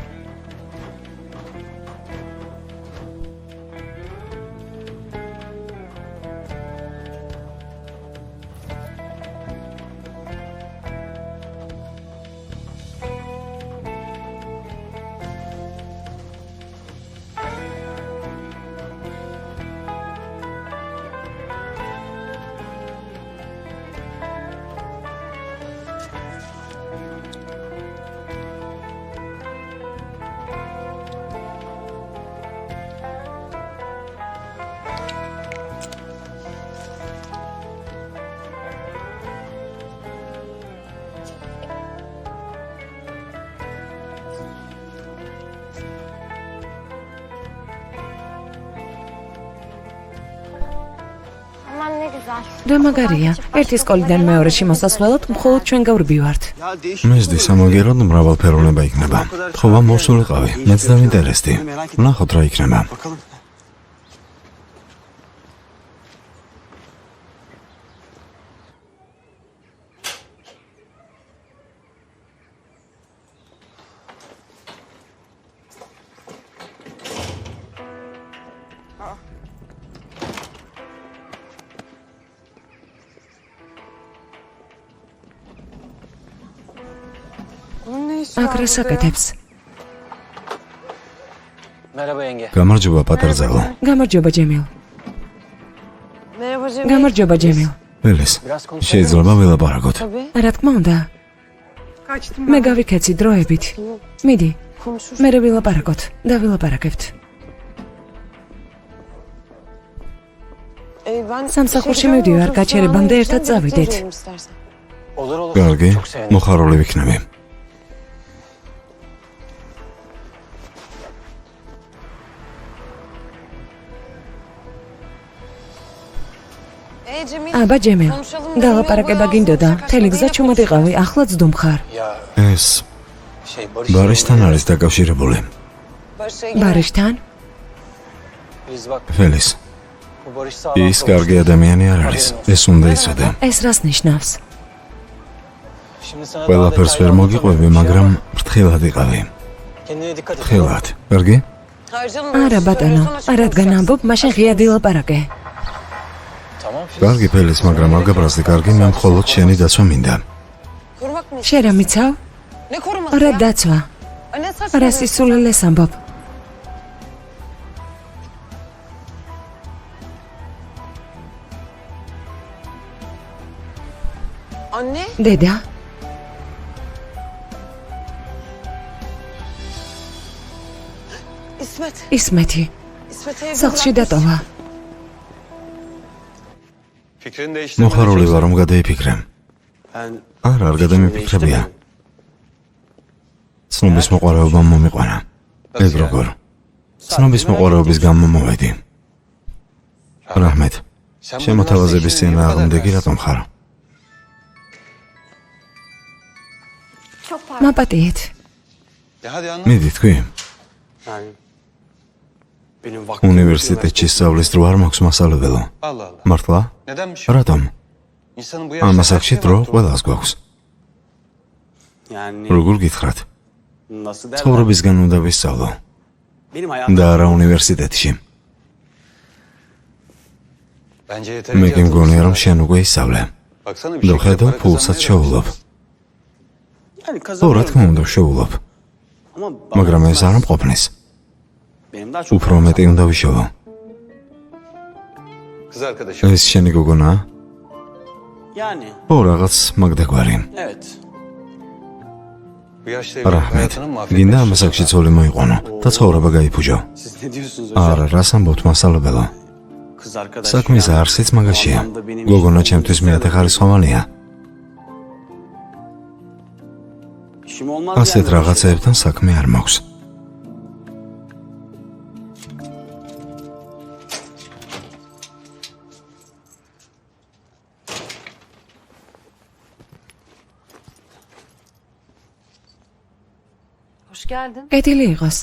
Aman ne güzel. რა მაგარია. ერთი სკოლიდან მეორეში მოსასვლელად მხოლოდ ჩვენ გავრბივართ. Ya değişik. მეზდი სამოგეროდ მრავალფეროვნება იქნება. ხოვა მოსულიყავი. მეც დავინტერესდი. ვნახოთ რა იქნება. Bakalım. აქ რას აკეთებს? Merhaba yenge. გამარჯობა პატარძალო. გამარჯობა ჯემილ. Merhaba Cemil. გამარჯობა ჯემილ. ველის, Biraz konuşalım. შეიძლება ველაპარაკოთ. რა თქმა უნდა. მე გავიქეცი დროებით. მიდი, მე ვილაპარაკოთ და ვილაპარაკებთ. სამსახურში მივდივარ, გაჩერებამდე ერთად წავიდეთ. Olur olur. კარგი, Çok sevinirim. მოხარული ვიქნები. აბა ჯემილ, დალაპარაკება გინდოდა. მთელი გზა ჩუმადიყავი, ახლაც დუმხარ. Ya ეს Barış. ბარისთან არის დაკავშირებული. ბარიშთან? Biz bak ველის, bu Barış sağlam. ის კარგი ადამიანი არ არის. ეს უნდა იცოდე. ეს რას ნიშნავს? Şimdi sana daha ყველაფერს ვერ detaylı მოგიყვები, anlatacağım. მაგრამ ფრთხილად იყავი. Kendine dikkat et. ფრთხილად. კარგი? არა ბატონო, რადგან ამბობ, მაშინ ღია დილაპარაკე. Tamam. კარგი ფელის, მაგრამ ალგებრაზე კარგი, მე მხოლოდ შენი დაცვა მინდა. შენ რა მიცავ? რა დაცვა? რა სისულელეს ამბობ? დედა? ისმეთი. სახლში დატოვა. Fikrini değiştirme. მოხარული ვარ, რომ გადაიფიქრე. Ben არა, არ გადამიფიქრებია. ცნობის მოყვარეობა მომიყვანა. ეგ როგორ? ცნობის მოყვარეობის გამო მოვედი. რაჰმეთ, შემოთავაზების წინააღმდეგი რატომ ხარ? მაპატიეთ. Ya hadi anlat. მიდი თქვი, Yani benim vaktim. უნივერსიტეტში სწავლის დრო არ მაქვს მასალებელო. Allah Allah. მართლა? Nedenmiş? რატომ? İnsanın bu ამას yaşta აქში დრო ყველას გვაქვს. Yani როგორ გითხრათ? nasıl derler? ცხოვრებისგან უნდა ვისწავლო Benim hayatım. და არა უნივერსიტეტში. Bence მე yeterince კი მგონია, რომ hatırlısın. შენ უკვე ისწავლე. Baksana bir და şekilde ხედავ, para ფულსაც kazanmaya შევულობ. başladın. Yani ო, რა kazanıyorum. თქმა უნდა, შევულობ. Ama მაგრამ ეს არ bana მყოფნის. benim daha çok უფრო მეტი უნდა ვიშოვო. kız arkadaşım. ეს შენი გოგონაა? Yani ო, რაღაც მაგდაგვარი. evet. Bu yaşta evlilik რაჰმეთ, hayatını mahvetmek. გინდა ამას აქში ცოლი მოიყვანო და ცხოვრება გაიფუჯო. Siz ne diyorsunuz hocam? არა, რას ამბობთ მასალებელო? Kız arkadaş. საქმის yani. არსიც მაგაშია. O anlamda benim გოგონა işim ჩემთვის olmasa მეათე ხარისხოვანია. işim olmaz ასეთ yani. რაღაცეებთან საქმე არ მაქვს. Hoş geldin. კეთილი იყოს.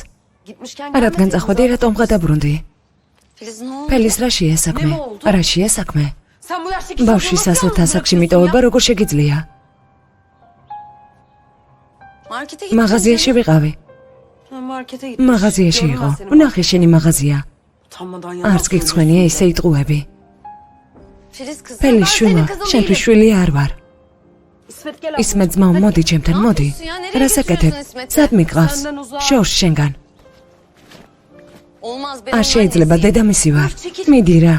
Gitmişken რადგან წახვედი, რატომ გადაბრუნდი? Filiz ne oldu? ფელის რა შეია საქმე? რა შეია საქმე? Sen bu yaştaki ბავშვის ასლთან საქმში მიტოვება როგორ შეგიძლია? Markete gittin. მაღაზიაში ვიყავი. Markete gittin. მაღაზიაში იყო. ნახე შენი მაღაზია. Utanmadan არც გიგცხვენია ისე იტყუები. Filiz kızım. ფელის შვილო, შენთვის შვილი არ ვარ. ისმე ძმაო, მოდი ჩემთან, მოდი. რას აკეთებ? სად მიყავს? შორს შენგან. Olmaz ben. არ შეიძლება, დედამისი ვარ. მიდი რა.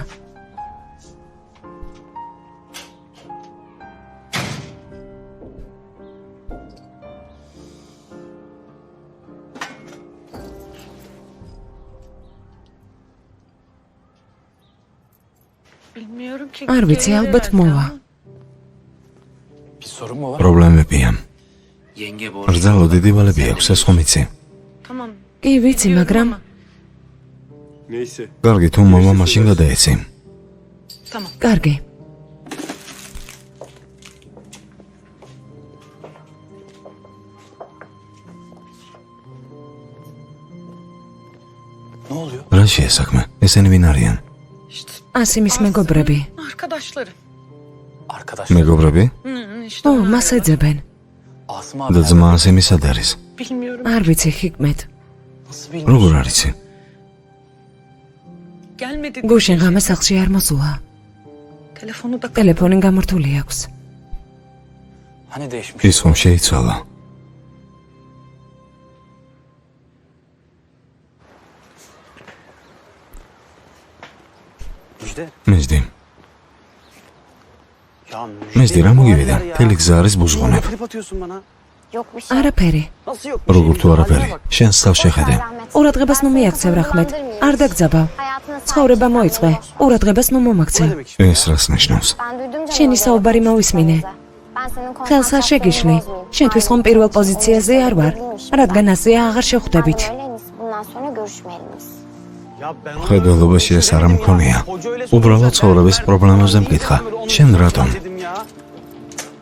არ ვიცი, ალბათ მოვა. Bir sorun mu var? პრობლემებია. Yenge bu. რძალო დიდი ვალები აქვს, ეს ხომ იცი? კი ვიცი, მაგრამ Neyse. კარგი, თუ მამა მაშინ გადაეცი. კარგი. Ne oluyor? რა შეია საქმე? ესენი ვინ არიან? ასიმის მეგობრები. Arkadaş. მეგობრები? ო, მას ეძებენ. Asım და abi. ძმა ასიმი სად არის? არ ვიცი, ჰიკმეთ. Nasıl bilmiyorsun? როგორ არიცი? გუშინ ღამე სახლში არ მოსულა. ტელეფონი გამორთული აქვს. Hani değişmiş? ის ხომ შეიცვალა? Mejdi. Ya Mejdi, რა მოგივიდა? მთელი გზა არის ბუზღუნებ. Trip atıyorsun bana. Yok bir şey. არაფერი. Nasıl yok? bir როგორ şey? თუ არაფერი. შენს თავს შეხედე. ყურადღებას ნუ მიაქცევ რახმეთ. არ დაგძაბავ. Hayatına ცხოვრება მოიწყე. ყურადღებას ნუ Ne მომაქცევ. demek istiyorsun? ეს რას ნიშნავს? Ben duydum canım. შენი საუბარი მოვისმინე. Ben senin ხელს არ შეგიშლი. შენთვის ხომ პირველ პოზიციაზე არ ვარ, რადგან ასე აღარ შევხვდებით. Bundan sonra görüşmeyelim. Ya ben onu ხედელობაში ეს არ მქონია. hoca öyle უბრალოდ ცხოვრების პრობლემებზე მკითხა. შენ რატომ? dedim ya.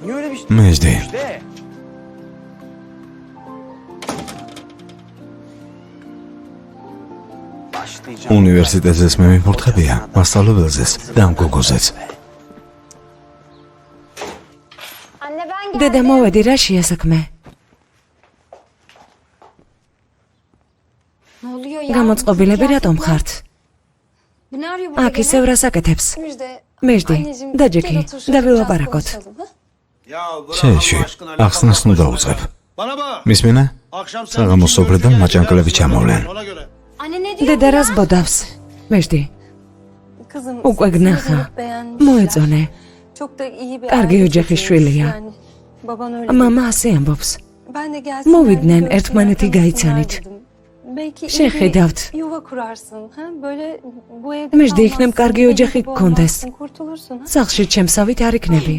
Niye öyle bir şey? Mejdi. İşte. Başlayacağım. უნივერსიტეტზეც მე მიფურთხებია, მასწავლებელზეც და ამ გოგოზეც. Anne ben geldim. დედა მოვედი, რა შეასაქმე? Ne oluyor ya? გამოწყობილები რატომ ხართ? Bu ne arıyor burada? აქ ისევ რას აკეთებს? Müjde. Mejdi, Anneciğim, დაჯექი, gel otur şöyle დავილაპარაკოთ. biraz konuşalım, ha? შეიში, ახსნას ნუ დაუწყებ. Bana bak. მისმენა? Akşam sen საღამოს სოფლიდან მაჭანკლები ჩამოვლენ. ona göre. Anne ne diyor? დედა რას ბოდავს? Mejdi, Kızım. უკვე seni გნახა. görüp beğenmişler. მოეწონე. Çok da iyi bir Კარგი aile ოჯახის çocuğuymuş შვილია. yani. Baban öyle. მამა ასე ამბობს. Ben de gelsinler. Mოვიდნენ bir görsünler, ერთმანეთი tanısınlar გაიცანით. dedim. Belki iyi შეხედავთ. bir yuva kurarsın. Ha? Böyle bu evde Müjde, იქნებ kalmazsın, კარგი benim ოჯახი gibi გქონდეს. olmazsın, kurtulursun. Ha? სახლში ჩემსავით არ იქნები.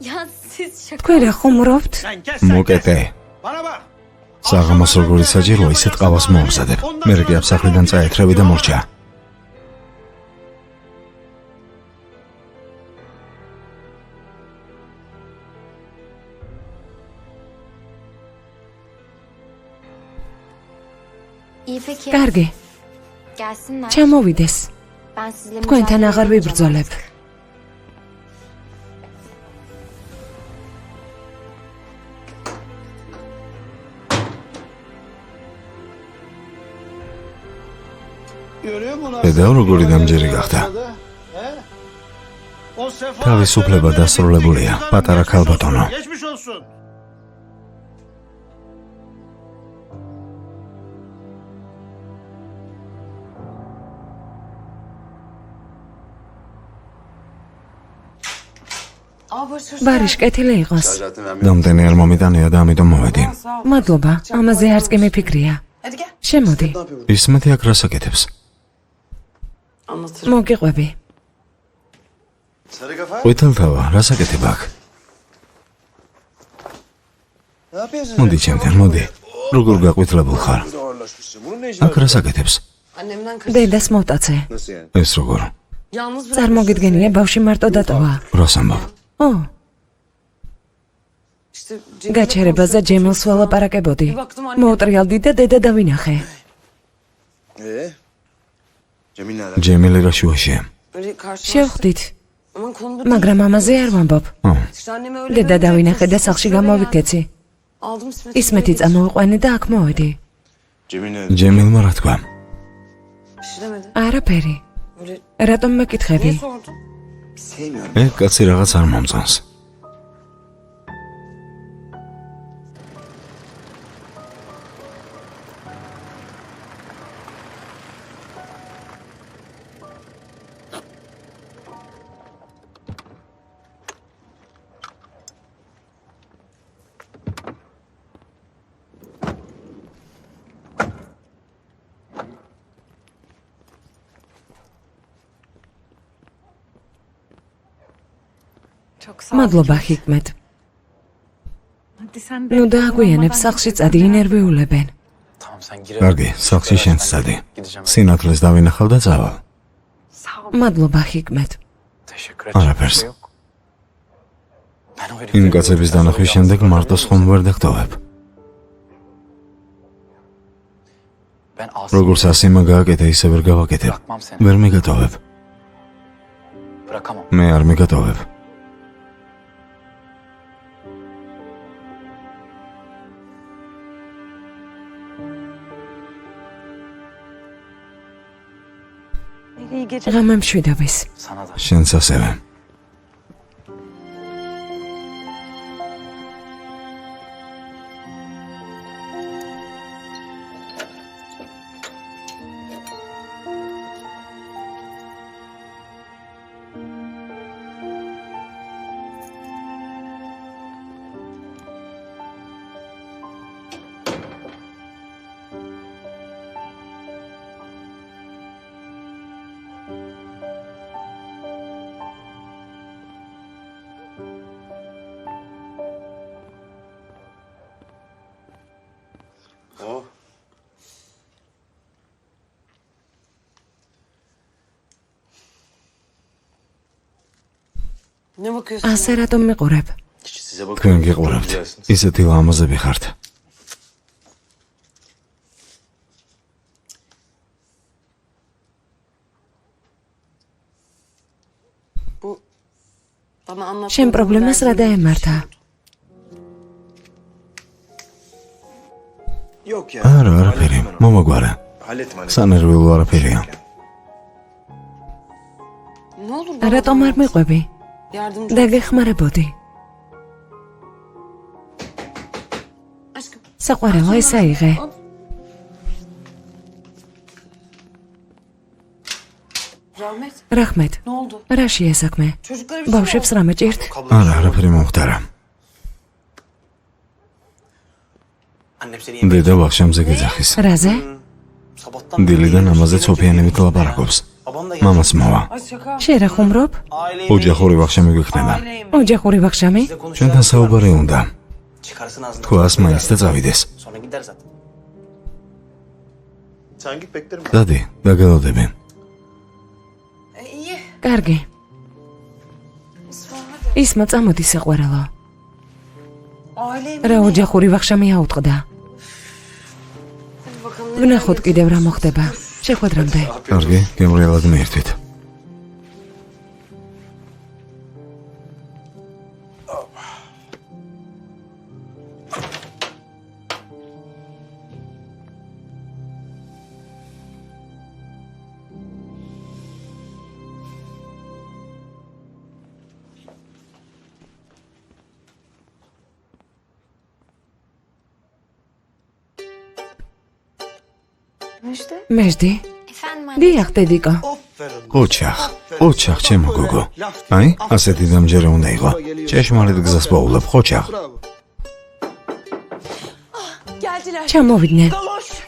Ya siz şaka. თქვენ რა ხუმრობთ? Sen kes sen kes. მოკეტე. Bana bak. საღამოს როგორი საჭიროა, ისეთ ყავას მოამზადებ. მერე კი აფსახლიდან წაეთრევი და მორჩა. İyi peki. კარგი, Gelsinler. ჩამოვიდეს. Ben sizle თქვენთან mücadele აღარ edeceğim ვიბრძოლებ. artık. Görüyor musun lan? დედა როგორი დამჯერი გახდა. He? O sefa. თავისუფლება დასრულებულია, პატარა ქალბატონო. Geçmiş olsun. ბარიშ კეთილი იყოს. დამდენი არ მომიტანია და ამიტომ მოვედი. მადლობა, ამაზე არც კი მიფიქრია. შემოდი, ისმეთი აქ რას აკეთებს? Anlatırım. მოგიყვები. Sarı kafa. ყვითელთავა, რას აკეთებ აქ? Ne yapıyorsun? მოდი ჩემთან, მოდი. როგორ გაყვითლებულ ხარ? Ağırlaşmışsın. Bunun ne işi აქ რას აკეთებს? Annemden kaçtım. დედას მოვტაცე. Nasıl yani? ეს როგორ? Yalnız bırak. წარმოგიდგენია ბავში მარტო დატოვა. რას ამბობ? ო, İşte Cemil'le გაჩერებაზე ჯემილს ველაპარაკებოდი. მოვტრიალდი და დედა დავინახე. Cemil nerede? ჯემილი რა შუაშია? Böyle karşılaştık. შევხვდით, Aman konuda მაგრამ ამაზე არ ვამბობ. İşte anneme öyle დედა böyle დავინახე და yapıyorsun. სახლში Şöyle გამოვიქეცი. yani. Aldım İsmet'i. ისმეთი წამოვიყვანე და აქ მოვედი. Cemil nerede? ჯემილმა რა თქვა? Bir şey demedi. არაფერი. Böyle რატომ მეკითხები? niye sordun? Sevmiyorum. ეგ კაცი რაღაც არ მომწონს. მადლობა ჰიკმეთ. ნუ დააგვიანებ, სახლში წადი, ინერვიულებენ. Tamam sen gir. კარგი, სახლში შენს წადი. Gideceğim. სინათლეს დავინახავ და წავალ. მადლობა ჰიკმეთ. Teşekkür ederim. არაფერს. Ben o იმ herifleri- კაცების დანახვის შემდეგ მარტოს ხომ ვერ დაგტოვებ. Ben როგორც ასიმა გააკეთე, ისე ვერ გავაკეთებ. Bırakmam seni. ვერ მიგატოვებ. Bırakamam. მე არ მიგატოვებ. İyi geceler. ღამე მშვიდობის. Sana da. შენც ასევე. Ne bakıyorsun? ასე რატომ მიყურებ? Size თქვენ გიყურებთ. ისეთი ლამაზები ხართ. Bu bana anlattığın შენ პრობლემას რა დაემართა? Yok ya. არა, არაფერი. მომაგვარა. Hallettim hallettim. სანერვიულო არაფერია. Ne olur bana რატომ არ მიყვები? yardımcı ol. დაგეხმარებოდი. Aşkım. საყვარელო ეს აიღე. Rahmet. რახმეთ, Ne oldu? რა შეესაქმე? Çocuklara bir şey ბავშვებს რამე ჭირთ? არა, არაფერი მომხდარა. Annem seni yemek დედა ვახშამზე გეძახის. რაზე? sabahtan დილიდან ამაზე ცოფიანებით ლაპარაკობს. Babam da მამას მოვა. Ay şaka. შენ რა ხუმრობ? Aileyi ოჯახური ვახშამი გვიქნება. ოჯახური ვახშამი? ჩვენთან საუბარი უნდა. çıkarsın ağzından. თქვას მაინც და წავიდეს. Sonra gider zaten. Sen git beklerim. დადი, დაგელოდები. İyi. კარგი. ისმა წამოდი საყვარელო. Aileyim. რა ოჯახური ვახშამი აუტყდა? Hadi bakalım. ვნახოთ კიდევ რა მოხდება. შეხვედრამდე. კარგი, გემრიელად მიერთვით. Müjde. მეжდი. Efendim anne. დიახ, დედიკო. ოჩახ, ოჩახ, ჩემო გოგო. აი, ასეთი დამჯერე უნდა იყო. ჭეშმარიტ გზას პოულობ, ხოჩახ. Geldiler. ჩამოვიდნენ.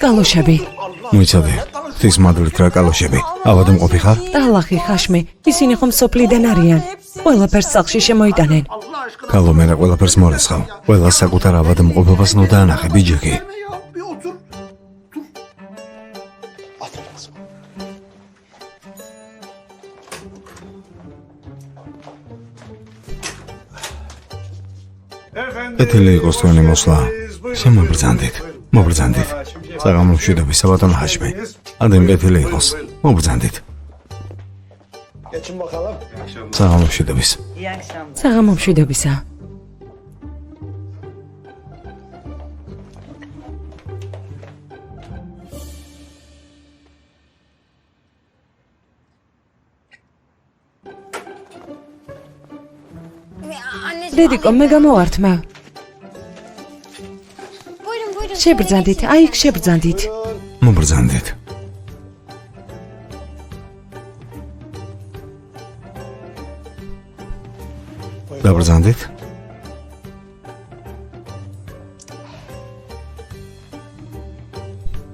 კალოშები. მოიცადე. ღვთის მადლით რა კალოშები. ავადმყოფი ხარ? ტალახი, ხაშმი. ისინი ხომ სოფლიდან არიან. ყველაფერს სახლში შემოიტანენ. კალო მე რა ყველაფერს მორესხავ. ყველა საკუთარ ავადმყოფობას ნუ დაანახე, ბიჯაკი. ეთილი იყოს თქვენი მოსვლა. შემობრძანდით. მობრძანდით. საღამომშვიდობის საბატონო ჰაშმი. ადემ ეთილი იყოს. მობრძანდით. Geçin bakalım. საღამომშვიდობის. საღამომშვიდობისა. Anneciğim. დედიკო, მე გამოვართმა. Buyurun buyurun. შებრძანდით, აი იქ შებრძანდით. მობრძანდით. დაბრძანდით.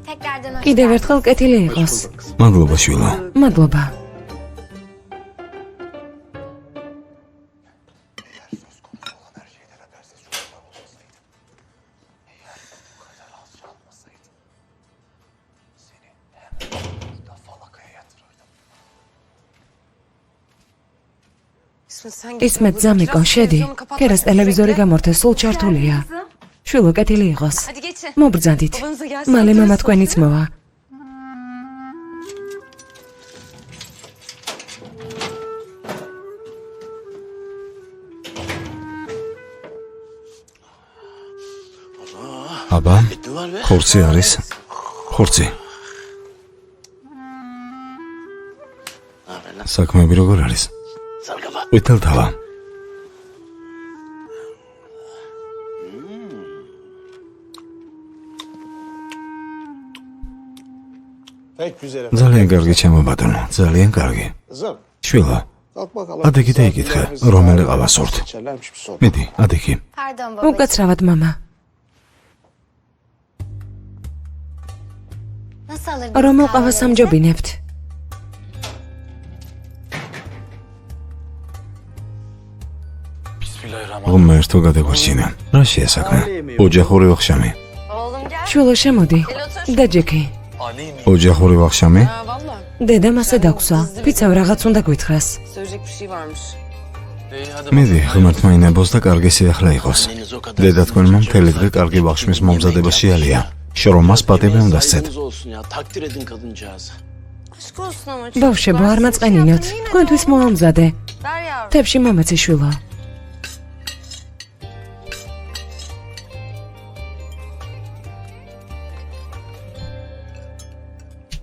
Tekrardan hoş კიდევ geldin. ერთხელ კეთილი იყოს. მადლობა შვილო. მადლობა. ისმეთ ზამიკო, შედი. კერას ტელევიზორი გამორთე, სულ ჩართულია. შვილო, კეთილი იყოს. Hadi geçin. მობრძანდით. Babanıza gelsin. მალე მამა თქვენიც მოვა. აბა, Duvar be. ხორცი არის? ხორცი. საქმეები როგორ არის? Sargaba. ვითელთავა. Pek güzel. ძალიან კარგი ჩემო ბატონო, ძალიან კარგი. Kızım. შვილო, Kalk bakalım. ადეგი დაიკითხე, რომელი ყავას ვორთ. İçerlermiş bir soda. მიდი, ადეგი. Pardon babacığım. უკაცრავად მამა. Nasıl alırdınız რომელ ყავას kahvelerinizi? ამჯობინებთ? Bismillahirrahmanirrahim. ღმერთო გადაგვარჩინა. რა შეესაქმე? ოჯახური ვახშამი. Oğlum gel. შვილო, შემოდი. დაჯექი. Aileyim. ოჯახური ვახშამი? Ha valla. დედამ ასე დაგსვა. ფიცავ რაღაც უნდა გვითხრას. Söyleyecek bir şey varmış. მიდი, ღმერთმა ინებოს და კარგი სიახლე იყოს. დედა თქვენმა მთელი დღე კარგი ბავშვის მომზადებას შეალია. შრომას პატივი უნდა სცეთ. olsun ya. Takdir edin kadıncağızı. Aşk olsun ama. ბავშვებო, არ მაწყენინოთ. თქვენთვის მოამზადე. Ver yavrum. თებში მამაციშვილო.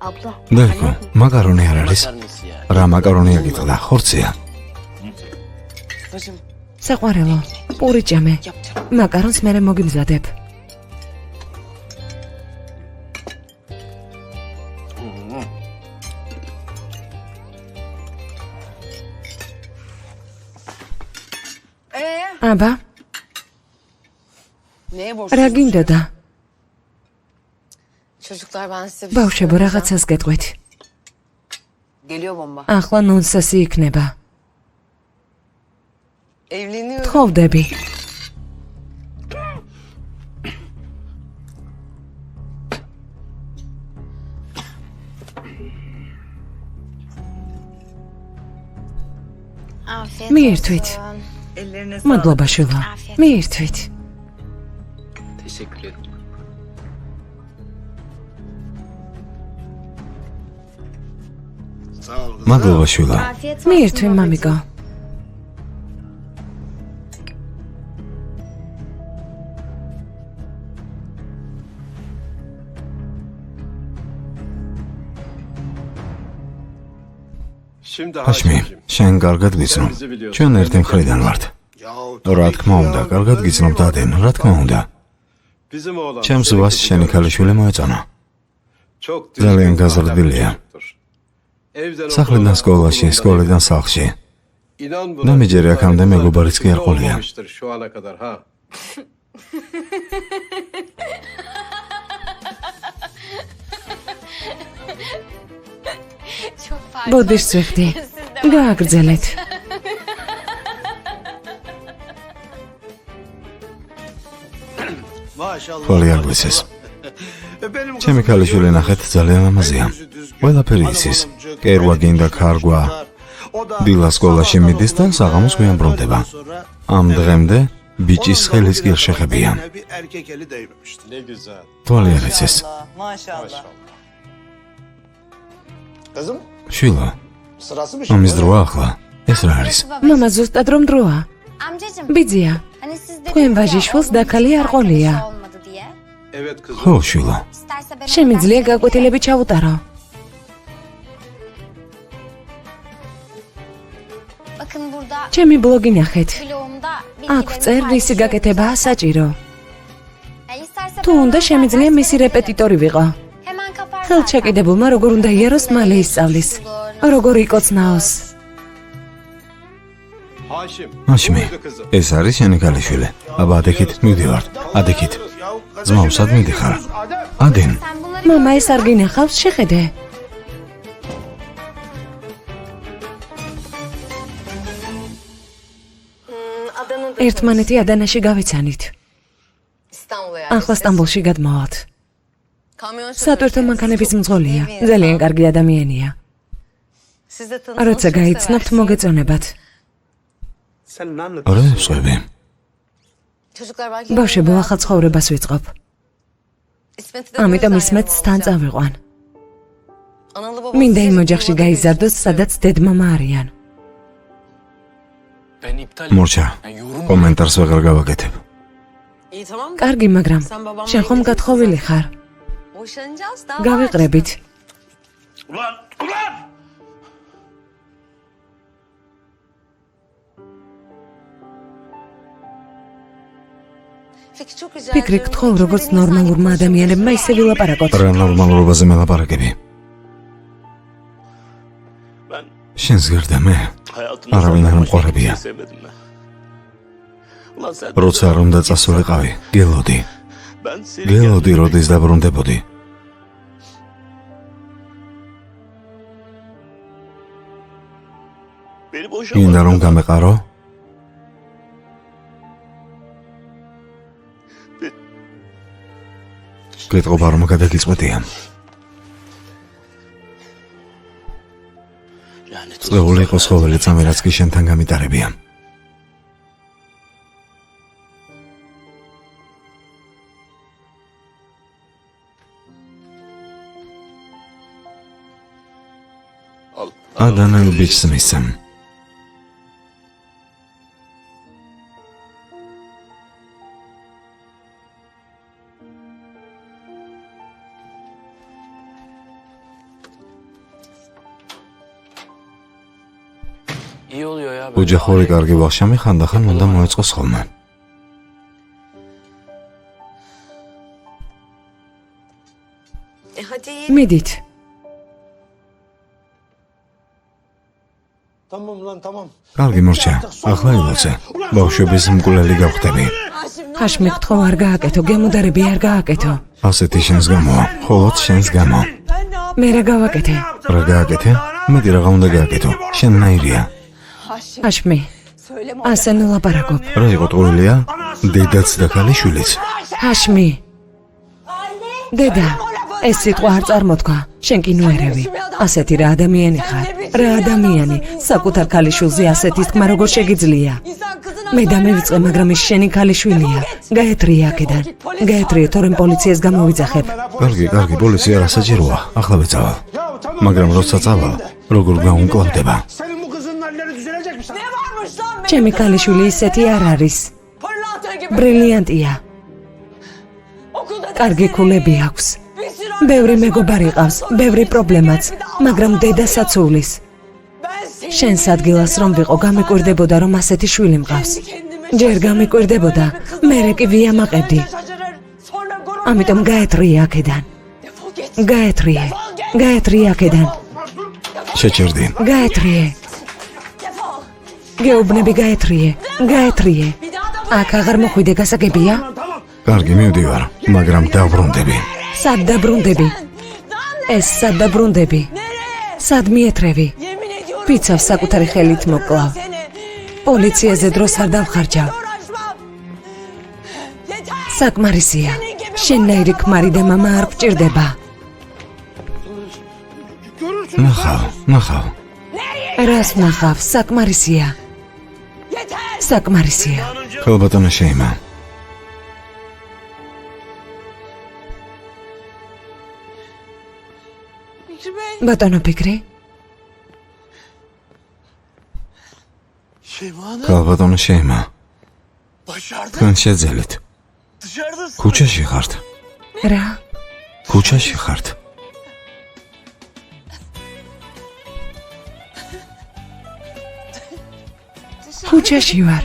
Abla. დედო, მაკარონი არ არის. Vermesi ya. რა მაკარონია გიტყდა? ხორცია. Bacım საყვარელო, პური ჭამე. yapacağım. მაკარონს მერე მოგიმზადებ. აბა, Neye borçluyum? რა გინდოდა? Çocuklar ben size bir ბავშვებო, რაღაცას გეტყვით. Geliyor bomba. ახლა ნონსესი იქნება. Evleniyorum. თხოვდები. Afiyet მიირთვით. olsun. Ellerine მადლობა შვილო. მიირთვით. Teşekkür ederim. Sağ ol kızım. მადლობა შვილო. Afiyet olsun მიირთვი მამიკო. Şimdi ჰაშმი, Haşimciğim. შენ კარგად გიცნობ. ჩვენ ერთი მხრიდან ვართ. Yahu რა თქმა უნდა, კარგად გიცნობ დადენ, რა თქმა უნდა. bizim oğlan. ჩემს ვას შენი ქალიშვილი მოეწონა. Çok ძალიან გაზრდილია. სახლიდან სკოლაში, სკოლიდან სახლში. İnan და buna. მეჯერე აქამდე მეგობარიც კი არ ყოლია. Olmamıştır şu ana kadar ha. Çok pardon. ბოდიშ ზვიხდი. გააგრძელეთ. Maşallah. თვალი არ გვიცეს. Benim ჩემი ქალიშვილი ნახეთ ძალიან ლამაზია. ყველაფერი იცის. კერვა გინდა ქარგვა. დილა სკოლაში მიდის და საღამოს გვიანბრუნდება. ამ დღემდე ბიჭის ხელის კი არ შეხებია. Bir erkek eli değmemişti. Ne güzel. თვალი არ იცეს. Maşallah. Kızım შვილო, sırası mı ამის დროა ახლა. ეს რა არის? მამა ზუსტად რომ დროა. Amcacım. ბიძია, Hani siz dediniz თქვენ ya, ვაჟიშვილს oğlum დაქალი არ hiç ყოლია. arkadaşı olmadı diye. Evet kızım. ხო, შვილო. İsterse ben შემიძლია ondan გაკვეთილები ჩავუტარო. Bakın burada ჩემი ბლოგი ნახეთ. blogumda აქ წერ რისი გაკეთებაა საჭირო. İsterse თუ უნდა შემიძლია მისი რეპეტიტორი ვიყო. Hemen kapar. ხელჩაკიდებულმა როგორ უნდა იაროს მალე ისწავლის. როგორ იკოცნაოს. Haşim. ჰაშმი, buydu kızım. ეს არის შენი ქალიშვილი. აბა ადექით მივდივართ. ადექით. ძმაო, სად მიდიხარ? ადენ. Sen bunları მამა ეს არ გინახავს, შეხედე. Adana'da ერთმანეთი ადანაში გავიცანით. İstanbul'a ახლა სტამბოლში გადმოვალთ. Kamyon სატვირთო მანქანების მძღოლია. ძალიან კარგი ადამიანია. Siz de tanısanız როცა çok გაიცნობთ, seversiniz. მოგეწონებათ. Sen ne anlatıyorsun? რა მსხვები? Çocuklar belki ბავშვებო, ახალ ცხოვრებას ვიწყობ. İsmet'i de ამიტომ bu yüzden ისმეთს yanıma თან alacağım. წავიყვან. Analı babası მინდა იმ yaşlı ოჯახში olmadığı გაიზარდოს, სადაც დედმამა არიან. Ben iptal მორჩა, Ben yorum კომენტარს ვეღარ გავაკეთებ. İyi tamam mı? კარგი, მაგრამ Sen babamla შენ ხომ evleneceksin. გათხოვილი ხარ? Boşanacağız daha var. გავიყრებით. Ulan! Ulan! Peki çok rica ფიქრი ediyorum. გთხოვ, Lütfen როგორც benimle ნორმალურმა sadece ადამიანებმა konuşun. ისე ვილაპარაკოთ. რა ნორმალურობაზე მელაპარაკები? Ben შენს გარდა მე hayatımda Aramın senden hanım başka qorabi ya. kimseyi sevmedim ben. Ulan sen როცა არ უნდა წასულიყავი, გელოდი. ben seni გელოდი, როდის დაბრუნდებოდი. Beni boşama. გინდა რომ გამეყარო? გეტყობა რომ გადაგიწყვეტია. Lanet olsun. წეული იყოს ყოველი წამი, რაც კი შენთან გამიტარებია. Adana biçsinisim. İyi oluyor ya. Ucaxori კარგი ვახშამი ხანდახან უნდა მოეწყოს ხოლმე. Hadi. მიდით. კარგი მორჩა, ახლა ილოცე. ბავშვების მკვლელი გავხდები. ხაშმი გთხოვ არ გააკეთო, გემუდარები არ გააკეთო. ასეთი შენს გამოა, ხოლოდ შენს გამო. მე რა გავაკეთე? რა გააკეთე? მეტი რაღა უნდა გააკეთო. შენნაირია. ხაშმი. ასე ნელაპარაკობ. რა იყო ტყუილია? დედაც და ქალიშვილიც. ხაშმი. დედა, ეს სიტყვა არ წარმოთქვა. შენ კინოერევი. ასეთი რა ადამიანი ხარ? რა ადამიანი? საკუთარ ქალიშვილზე ასეთი თქმა როგორ შეგიძლია? მე დამივიწყე, მაგრამ ის შენი ქალიშვილია. გაეთრია აქედან. გაეთრია, თორემ პოლიციას გამოვიძახებ. კარგი, პოლიცია რასაჭიროა? ახლა ვეწავალ. მაგრამ როცა წავალ, როგორ გაუნკლავდება? ჩემი ქალიშვილი ისეთი არ არის. ბრილიანტია. კარგი ქულები აქვს. ბევრი მეგობარი ყავს, ბევრი პრობლემაც, მაგრამ დედასაც უვლის. შენს ადგილას რომ ვიყო, გამიკვირდებოდა, რომ ასეთი შვილი მყავს. ჯერ გამიკვირდებოდა, მერე კი ვიამაყებდი. ამიტომ გაეთრია აქედან. გაეთრია აქედან. შეჭერდი. გაეთრიე. გეუბნები გაეთრიე. აქ აღარ მოხვიდე, გასაგებია? კარგი, მივდივარ, მაგრამ დავბრუნდები. სად დაბრუნდები? ეს სად დაბრუნდები? სად მიეთრევი? პიცავს საკუთარი ხელით მოკლავ. პოლიციაზე დროს არ დავხარჯავ. საკმარისია. შენნაირი ქმარი და მამა არ გჭირდება. ნახავ. რას ნახავ? საკმარისია. ქალბატონო შეიმა. ბატონო ფიქრი? ქალბატონო შეიმა. თქვენ შეძელით. ქუჩაში ხართ. რა? ქუჩაში ხართ. ქუჩაში ვარ.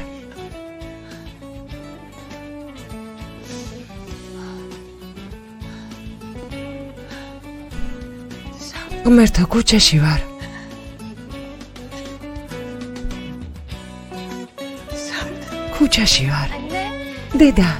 ღმერთო, ქუჩაში ვარ. ქუჩაში ვარ. დედა.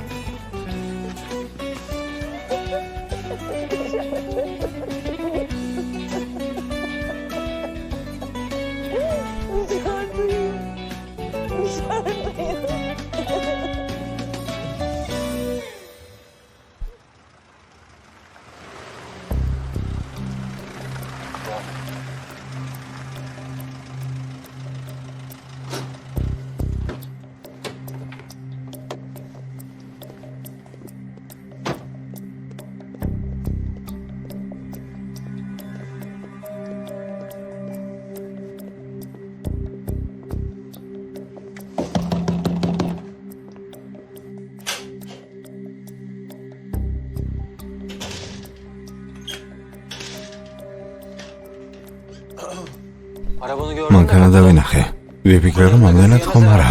მანქანა დავინახე. ვიფიქრე, რომ ამდენად ხომ არა.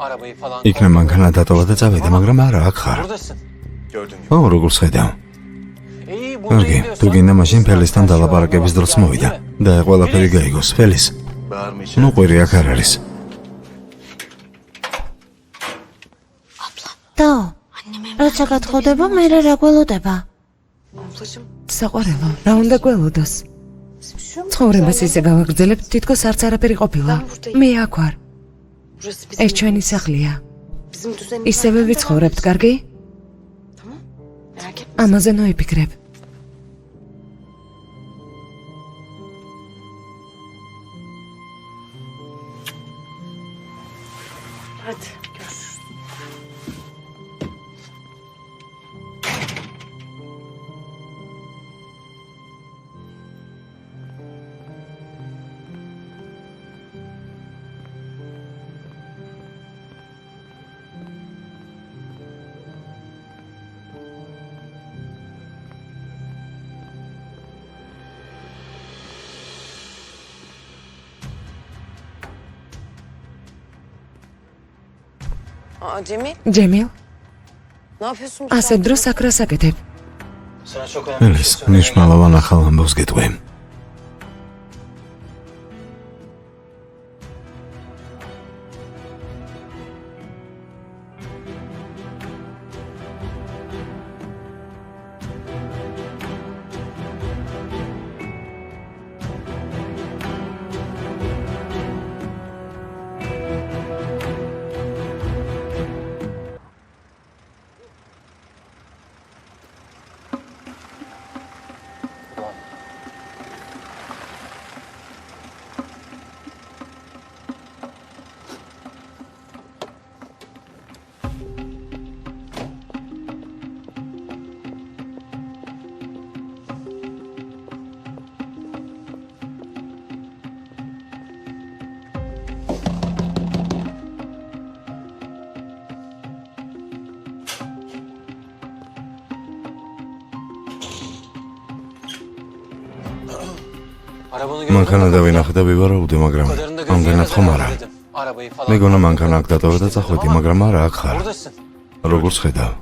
Arabayı falan. იქნებ მანქანა დატოვა და წავიდე, მაგრამ არა, აქ ხარ. Buradasın. ო, როგორ ხედავ. İyi, კარგი, თუ გინდა მაშინ ფელისთან დალაპარაკების დროს მოვიდა და ყველაფერი გაიგოს. ფელის. ნუ ყვირი აქ არ არის. დაო, როცა გათხოვდება, მე რა გველოდება? საყვარელო, რა უნდა გველოდოს? ცხოვრებას ისე გავაგრძელებთ, თითქოს არც არაფერი ყოფილა. მე აქ ვარ. ეს ჩვენი სახლია. ისევე ვიცხოვრებთ, კარგი? ამაზე ნოიფიქრებ. Aa Cemil, Cemil, ne yapıyorsun bu ასე saatte? დროს აქ რას აკეთებ? Sana çok önemli bir ელის şey söylemeye მნიშვნელოვან ახალ ამბავს გეტყვი. Arabanı gördün მანქანა mü? დავინახე და ვივარაუდე, მაგრამ O kadarını da ამდენად gözlerine ხომ არა. dedim. Arabayı falan. მეგონა მანქანა აქ დატოვე და წახვედი, მაგრამ არა აქ ხარ. Buradasın. როგორც ხედავ.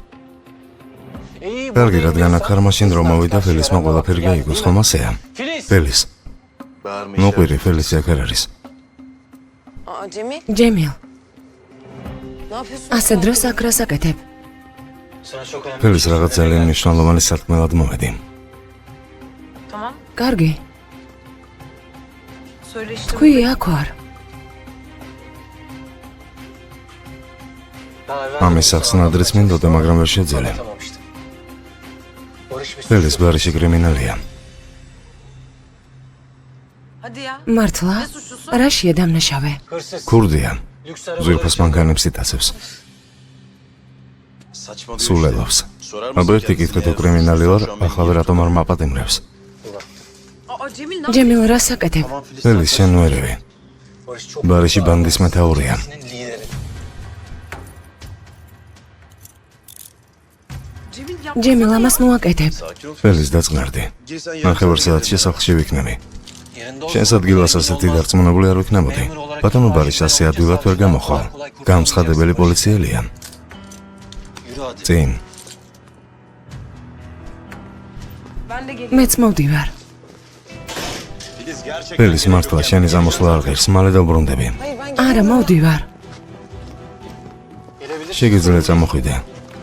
İyi. კარგი, რადგან აქ ხარ, მაშინ რომ მოვიდა ფელისმა ყველაფერი გაიგოს, ხომ ასეა? Filiz. ფელის, Bağırma მოყვირი, ფელისი აქ არ არის. Aa Cemil, Cemil, ne yapıyorsun? ასე დროს აქ რას აკეთებ? Sana çok önemli bir ფელის şey რაღაც ძალიან მნიშვნელოვანი სათქმელად მოვედი. კარგი, Söyle işte. თქვი აქ ვარ. Daha evvel ამის სახს ნადრიც მინდოდა, მაგრამ ვერ შეძლე. anlatamamıştım. Barış bir ფელის ბარიში კრიმინალია. Hadi ya. მართლა? რა შედამნაშავე? hırsız. ქურდია. Lüks araba. ზურფას მანქანებს იტაცებს. Saçma bir სულ işte. ელავს. Sorar აბა mısın ერთი კითხვა თუ kendisine? კრიმინალი ვარ, Şu an ახლა რატომ არ მაპატიმრებს? Aa Cemil ne Cemil, რას აკეთებ? Tamam Filiz. ფელის შენ ვერევი. Barış çok ბარიში ბანდის მეთაურია. Barış'ın lideri. Cemil, ამას ნუ აკეთებ. Sakin ol. ფელის დაწყნარდი. Girsen ნახევარ საათში სახლში ვიქნები. Yerinde შენს ადგილას ასეთი დარწმუნებული არ ვიქნებოდი. ბატონო ბარიშ ასე ადვილად ვერ გამოხვალ. გამცხადებელი პოლიციელია. Yürü hadi. წინ. მეც მოვდივარ. Filiz gerçekten ფელის მართლა შენი замოსვლა არ ღირს, მალე დავბრუნდები. არა, მოვდივარ. Gelebilir. შეგიძლია წამოხვიდე.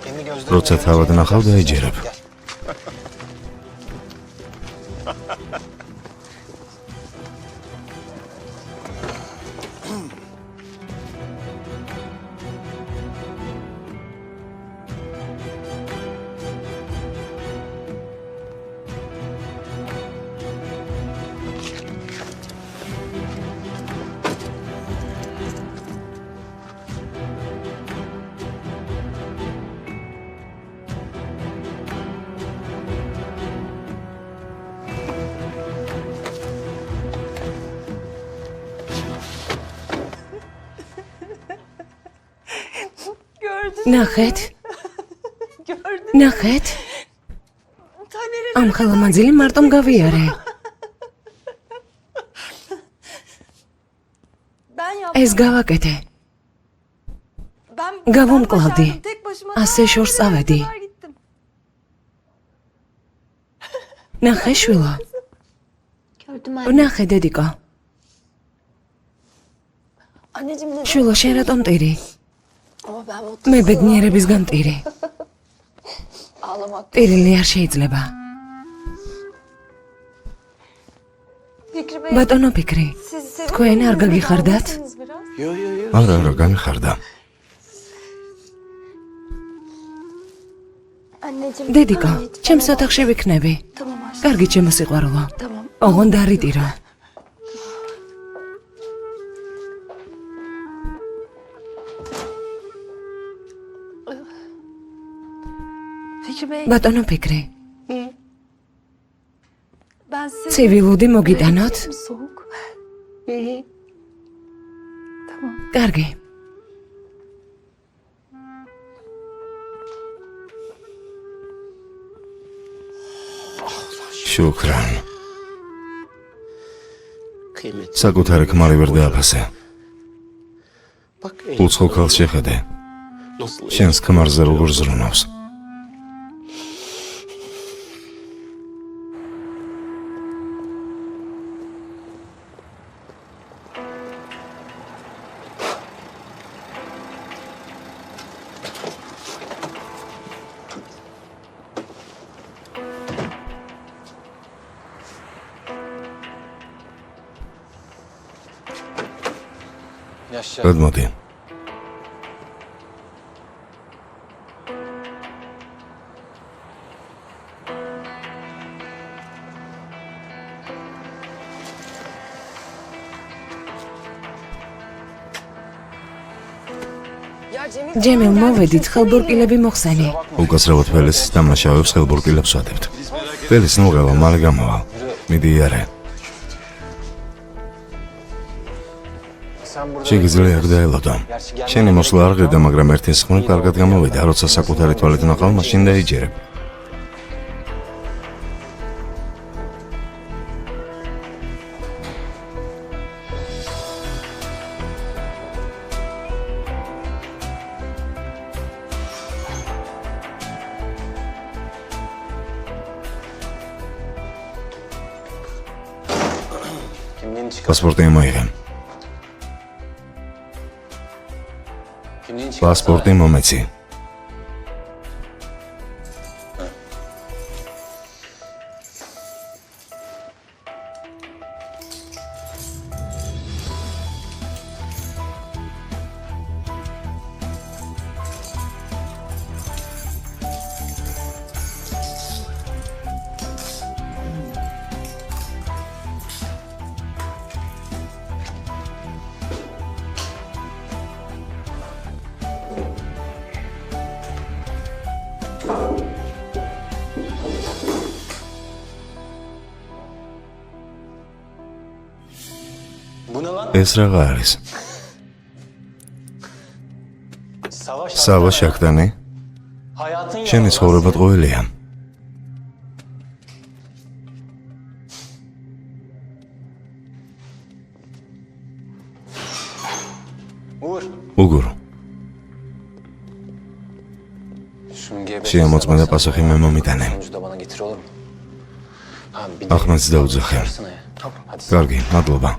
Kendi gözlerimle როცა თავად ნახავ დაიჯერებ. Gel. ნახეთ? ნახეთ? ამ ხალამაძილი მარტომ გავიარე. ეს გავაკეთე. გავუმკლავდი. ასე შორს წავედი. ნახე შვილო, Gördüm anne. ნახე დედიკო. Anneciğim ne? შვილო, შენ რატომ ტირი? Ama ben mutlu. მე ბედნიერებისგან ტირი. Ağlamak. ტირილი არ შეიძლება. Fikri Bey, ბატონო ფიქრი, sizi seviyorum. თქვენ არ გაგიხარდათ? Biraz. Yo yo yo. არა, არა, განიხარდა. Anneciğim. დედიკო, anneciğim, ჩემს tamam, ოთახში ვიქნები. Tamam aşkım. კარგი ჩემო სიყვარულო. Tamam. ოღონდ არ იტირო. Fikri Bey, ბატონო ფიქრი, ben sizi ცივილუდი მოგიტანოთ? soğuk. Tamam. კარგი. შუქრან. Kıymet. საკუთარი ქმარი ვერ დააფასე. Bak. უცხო ქალს შეხედე. Nasıl? შენს ქმარზე როგორ ზრუნავს? Yaşa. გადმოდი. ჯემილ, მოვედით, ხელბურკილები მოხსენი. უკაცრავად ფელის დამნაშავებს ხელბურკილებს ვადებთ. ფელის ნუღევა მალე გამოვალ. მიდი იარე. Sen burada შეგიძლია გდაელოდო. შენი მოსვლა არ ღირდა, მაგრამ ერთი სხმული კარგად გამოვიდა, როცა საკუთარი თვალით ნახავ, მაშინ დაიჯერებ. kimliğini çıkar. პასპორტი მოიღე. Kimliğini çıkar. პასპორტი მომეცი. Bu ne lan? ეს რაღა არის? Savaş. სავა შაქდანი? Hayatın შენი ცხოვრება ტყუილია. Uğur. უგურ, Şunu GBT შეამოწმე და პასუხი მე მომიტანე. Sonucu da bana getir olur mu? Ha, bir de ახმედს დაუძახე. çıkarsana ya. Hadi. კარგი, მადლობა.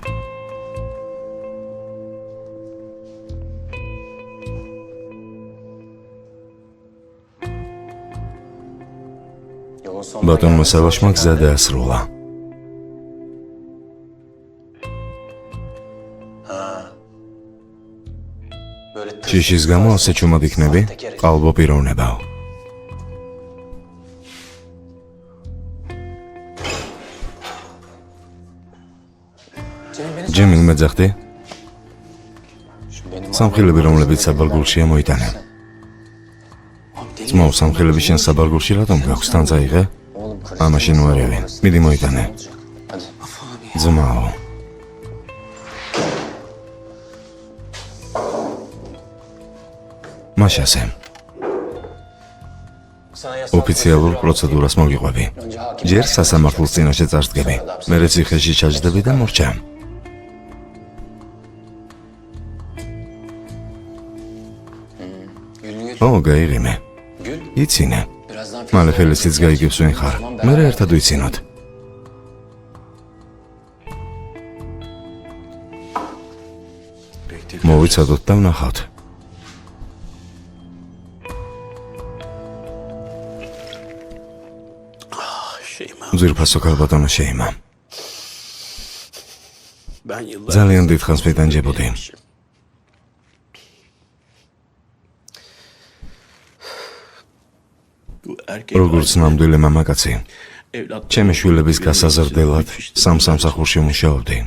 Yolun sonuna ბატონმა geldik. სავაშმა გზა დაასრულა. Böyle ჯიშის გამო ასე ჩუმად იქნები? ყალბო პიროვნებაო. Cemil beni ჯემილ მეძახდი? Şu benim სამხილები, რომლებიც საბარგულშია მოიტანე. ძმაო, სამხილები შენ საბარგულში რატომ გაქვს? თან წაიღე? Oğlum karıştırma. ამაში ნუ არ ევი. მიდი მოიტანე. Hadi. ძმაო. მაშასე, Sana yasal. ოფიციალურ პროცედურას მოგიყვები. Önce hakim. ჯერ სასამართლოს წინაშე წარდგები. მერე ციხეში ჩაჯდები და მორჩა. Gülünü götür. ო, გაიღიმე. Gül. იცინე. Birazdan მალე ფელისიც გაიგებს ვინ ხარ. მერე ერთად ვიცინოთ. მოვიცადოთ და ვნახავთ. Şeyma. ძვირფასო ქალბატონო შეიმა. Ben yıllar ძალიან დიდხანს მიტანჯებოდი. bu erkek როგორც ნამდვილი მამაკაცი, evlat ჩემი შვილების გასაზრდელად სამ სამსახურში მუშაობდი.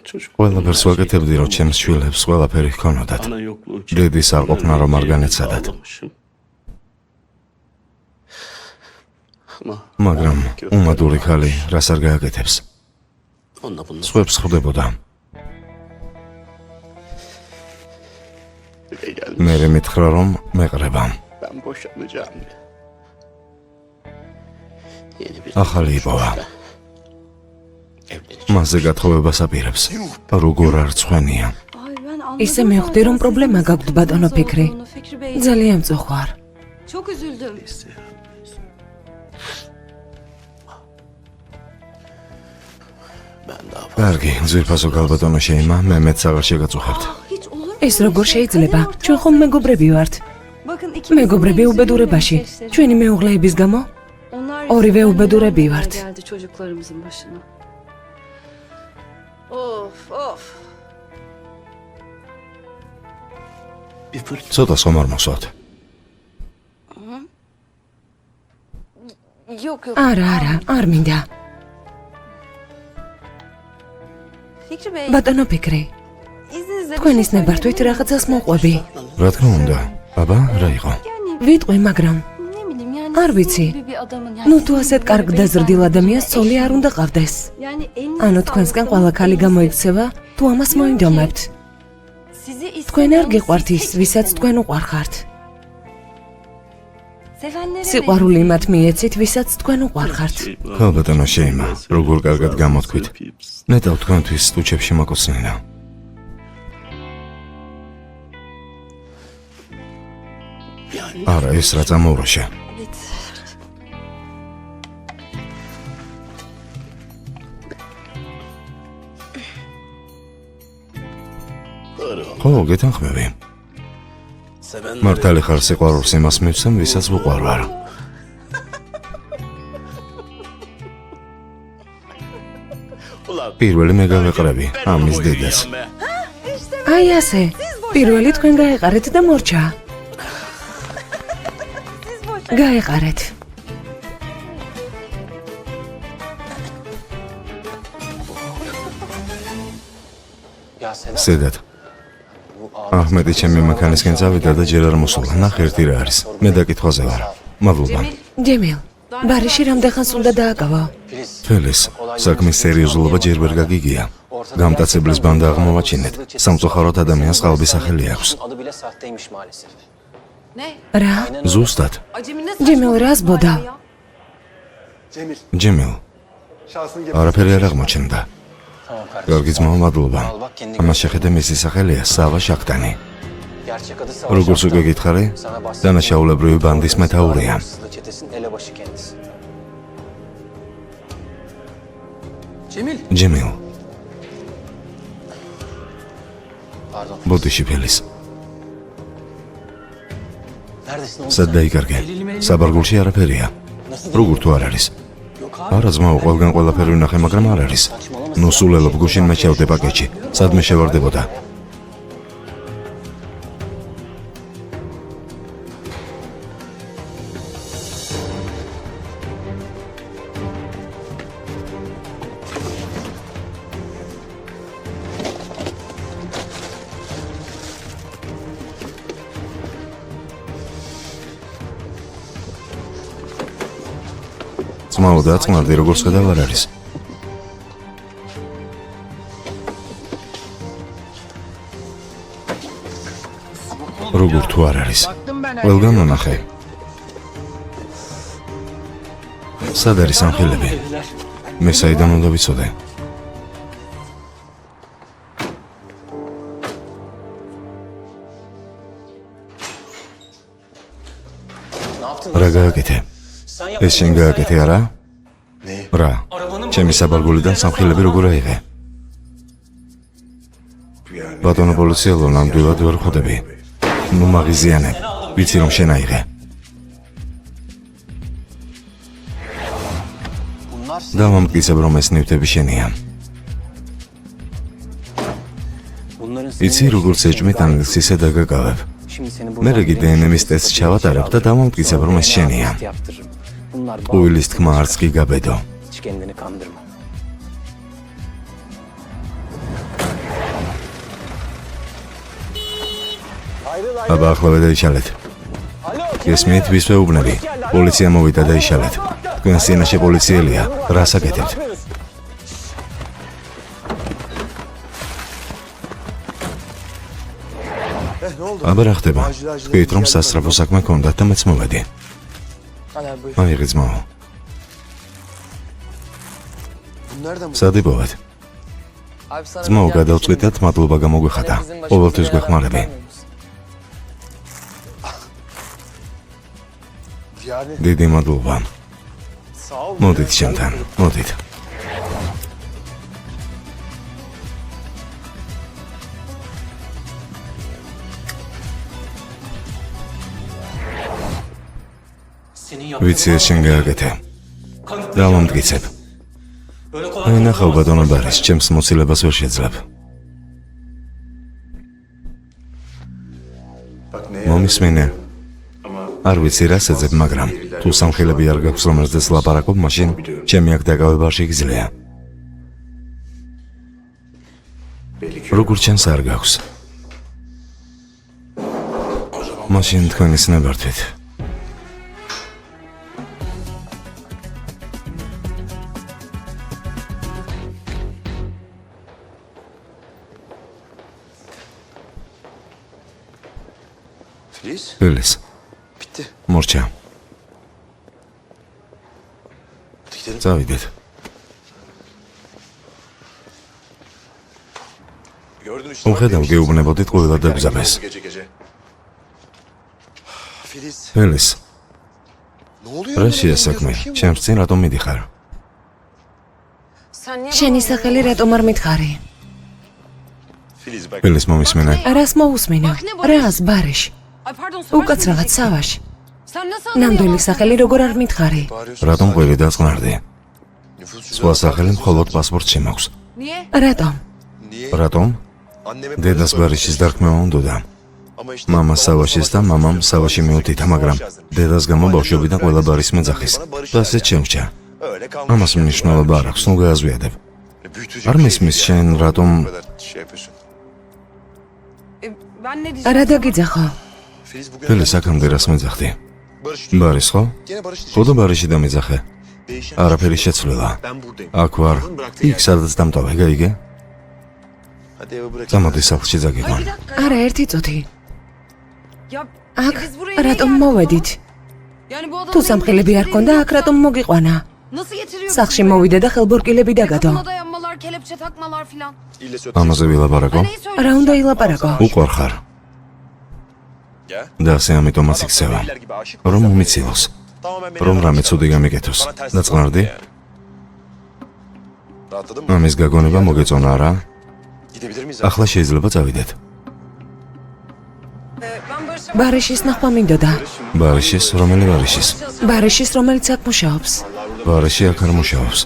çocuk ყველაფერს ვაკეთებდი, რომ ჩემს შვილებს ყველაფერი ჰქონოდათ. ana yokluğu დედის არ ყოფნა რომ არ განეცადათ. ağlamışım. Ama მაგრამ უმადური ხალი რას არ გააკეთებს? onunla bununla სხვებს ხვდებოდა. buraya geldim. მე მითხრა რომ მეყრება. Ben boşanacağım. Yeni bir ახალი იპოვა. evleneceğim. მასზე გათხოვებას აპირებს. როგორ არ წვენია. Abi ben ისე მივხვდი, რომ პრობლემა გაქვთ ბატონო ფიქრი. Fikri Bey. ძალიან მწუხვარ. Çok üzüldüm. Ben daha fazla კარგი, ძვირფასო გალბატონო შეიმა, მე მეც აღარ შეგაწუხებთ. Hiç olur mu? ეს როგორ შეიძლება? ჩვენ ხომ მეგობრები ვართ. Bakın ikimiz მეგობრები უბედურებაში. ჩვენი მეუღლეების გამო Onlar ორივე yüzünden უბედურები neler ვართ. geldi çocuklarımızın başına. Of of. bir fırt ცოტა ხომ არ მოსვათ. Yok yok. არა, არ მინდა. Fikri Bey, ბატონო ფიქრი, izninizle bir თქვენის şey ნებართვით söyleyebilir რაღაცას miyim? მოყვები. რა თქმა უნდა. აბა, რა იყო? Yani ვიტყვი, მაგრამ ne bileyim yani არ sizin ვიცი. gibi bir adamın yani ნუ sizin თუ ასეთ gibi კარგ bir დაზრდილ beyefendi, ადამიანს ცოლი არ უნდა ყავდეს. Yani elinize ანუ sağlık, თქვენსგან ama ყველა khali elinize- გამოიქცევა, თუ ამას მოინდომებთ. Sizi თქვენ არ istemeyen გიყვართ siz ის, hiç ვისაც istemeyin. თქვენ უყვარხართ. Sevenlere სიყვარული მათ მიეცით, ვისაც თქვენ უყვარხართ. გალბატონო შეიმა, როგორ კარგად გამოთქვით. ნეტავ თქვენთვის სტუჩებში მოკოცნინა. yani არა, ეს რა წამოვროშა. Evet. ხო, გეთანხმები. seven მართალი ხარ სიყვარულს იმას მივცემ, ვისაც ვუყვარ ვარ. ulan პირველი მე გავეყრები ამის დედას. აი ასე. პირველი თქვენ გაეყარეთ და მორჩა. გაეყარეთ. Ya Sedat. ზედად. აჰმედი ჩემი მანქანისკენ წავიდა და ჯერ არ მოსულა. ნახე ერთი რა არის. მე დაკითხვაზე ვარ. მადლობა. ჯემილ, ბარიში რამდენხანს უნდა დააკავო? თველის, საქმის სერიოზულობა ჯერ ვერ გაგიგია. გამტაცებლის ბანდა აღმოვაჩინეთ. სამწუხაროდ ადამიანს qalbi სახელი აქვს. Adı bile sahteymiş maalesef. Ne? რა? ზუსტად. Acemi ne ჯემილ რას ბოდა? ჯემილ. არაფერი არ აღმოჩნდა. Tamam kardeşim. კარგი ძმაო, მადლობა. Al bak kendi ამას შეხედე მისი სახელია სავა შაქტანი. Gerçek adı Savaş როგორც Aktan. უკვე გითხარი, Sana bahsettiğim დანაშაულებრივი ბანდის მეთაურია. Hırsızlık çetesinin elebaşı kendisi. Cemil. ჯემილ, Pardon. ბოდიში ფელის. Neredesin oğlum? სად დაიკარგე? საბარგულში არაფერია. როგორ თუ არ არის? არა ძმაო, ყველგან ყველაფერი ვნახე, მაგრამ არ არის. ნუ სულელობ გუშინ მე შევდე პაკეტში. სადმე შევარდებოდა? ძმაო, დაწყნარდი, როგორც ხედავ არ არის. როგორ თუ არ არის? ყველგან ვნახე. სად არის ამხილები? მე საიდან უნდა ვიცოდე? Ne yaptın? რა გააკეთე? Sen ეს შენ გააკეთე არა? ne? რა? ჩემი საბარგულიდან სამხილები როგორ აიღე? ბატონო პოლიციელო, ნამდვილად ვერ ხვდები. ნუ მაღიზიანებ. ვიცი რომ შენ აიღე. Bunlar დავამტკიცებ რომ ეს ნივთები შენია. bunların იცი როგორც ეჭმით ანგლისისე დაგაკავებ. Şimdi seni მე რიგი დნმ-ის ტესტს ჩავატარებ და დავამტკიცებ რომ ეს შენია. yaptırırım. Bunlar უილის თქმა არც კი გაბედო. hiç kendini kandırma. აბა ახლავე დაიშალეთ. გესმით, ვის ვეუბნები? პოლიცია მოვიდა და იშალეთ. თქვენ სცენაში პოლიციელია. რას აკეთებთ? აბა რა ხდება? თქვით რომ სასწრაფო საქმე გქონდათ და მეც მოვედი. აიღე ძმაო. სად იპოვეთ? ძმაო, გადავწყვიტეთ, მადლობა გამოგვიხატა. ყოველთვის გვეხმარები. დიდი მადლობა. მოდით ჩემთან, მოდით. ვიცი ეს შენ გააკეთე. დავამტკიცებ. აი ნახავ ბატონო ბარის, ჩემს მოცილებას ვერ შეძლებ. მომისმინე. არ ვიცი რას ეძებ, მაგრამ თუ სამხილები არ გაქვს რომელზეც ლაპარაკობ, მაშინ ჩემი აქ დაკავება შეგიძლია. როგორ ჩანს არ გაქვს. მაშინ თქვენი სნებართვით. Filiz. Bitti. Morça. Hadi gidelim. Zavidət. Gördün işte. Uxedam geubnebodit qoyla da güzəbəs. Gece. Filiz. Filiz. Ne oluyor? Rasiya sakmay. Ჩემს წინ რატომ მიდიხარ? შენი სახელი რატომ არ მითხარი? Filiz bak. Filiz მომისმენე. რას მოусმინო? რას ბარიშ? Ay pardon. უკაცრავად სავაში. Sen nasıl ნამდვილი სახელი როგორ არ მითხარი? რატომ ყველი დაწყნარდი? სხვა სახელი მხოლოდ პასპორტში მაქვს. Niye? რატომ? რატომ? Anneme დედას ბარიშის დარქმევა უნდოდა. ama işte მამა სავაშის და მამამ სავაში მიუთითა, მაგრამ დედას გამო ბავშვობიდან ყველა ბარის მეძახის. და ესეც შემჭა. öyle kalmış. ამას მნიშვნელობა არ აქვს, ნუ გააზვიადებ. Büyütecek არ მისმის შენ რატომ bu kadar şey yapıyorsun. Ben ne diyeceğim? რა დაგიძახო? Filiz bugün Filiz აქამდე რას მეძახდი? barış. ბარის ხო? Gene barış ხო და ბარიში დამეძახე. Değişen. არაფერი შეცვლილა. Ben buradayım. აქ ვარ. იქ სადაც დამტოვე, გაიგე? Hadi eve bırak. წამოდი სახლში ძაგიყვან. Bir dakika. არა, ერთი წუთი. Ya აქ biz buraya niye რატომ geldik? მოვედით? Yani bu adamın თუ სამხილები არ ქონდა, აქ რატომ მოგიყვანა? Nasıl getiriyor? სახლში მოვიდე და ხელბორკილები დაგადო. Kapına dayanmalar, kelepçe takmalar filan. İlle söyle. ამაზე ვილაპარაკო? Neyi söylüyorsun? რა უნდა ილაპარაკო? უყვარ ხარ. Ya. და ასე ამიტომაც იქცევა. Deliler gibi aşık. რომ მომიცილოს. Tamamen beni რომ რამე anlamışlar. ცუდი გამიგეთოს. Bana ters დაწყნარდი? yani. Rahatladın mı? ამის გაგონება მოგეწონა რა? Gidebilir miyiz? ახლა შეიძლება წავიდეთ. Ben Barış'a ბარიშის ნახვა მინდოდა. ბარიშის, რომელი ბარიშის? ბარიშის, რომელიც აქ მუშაობს. ბარიში აქ არ მუშაობს.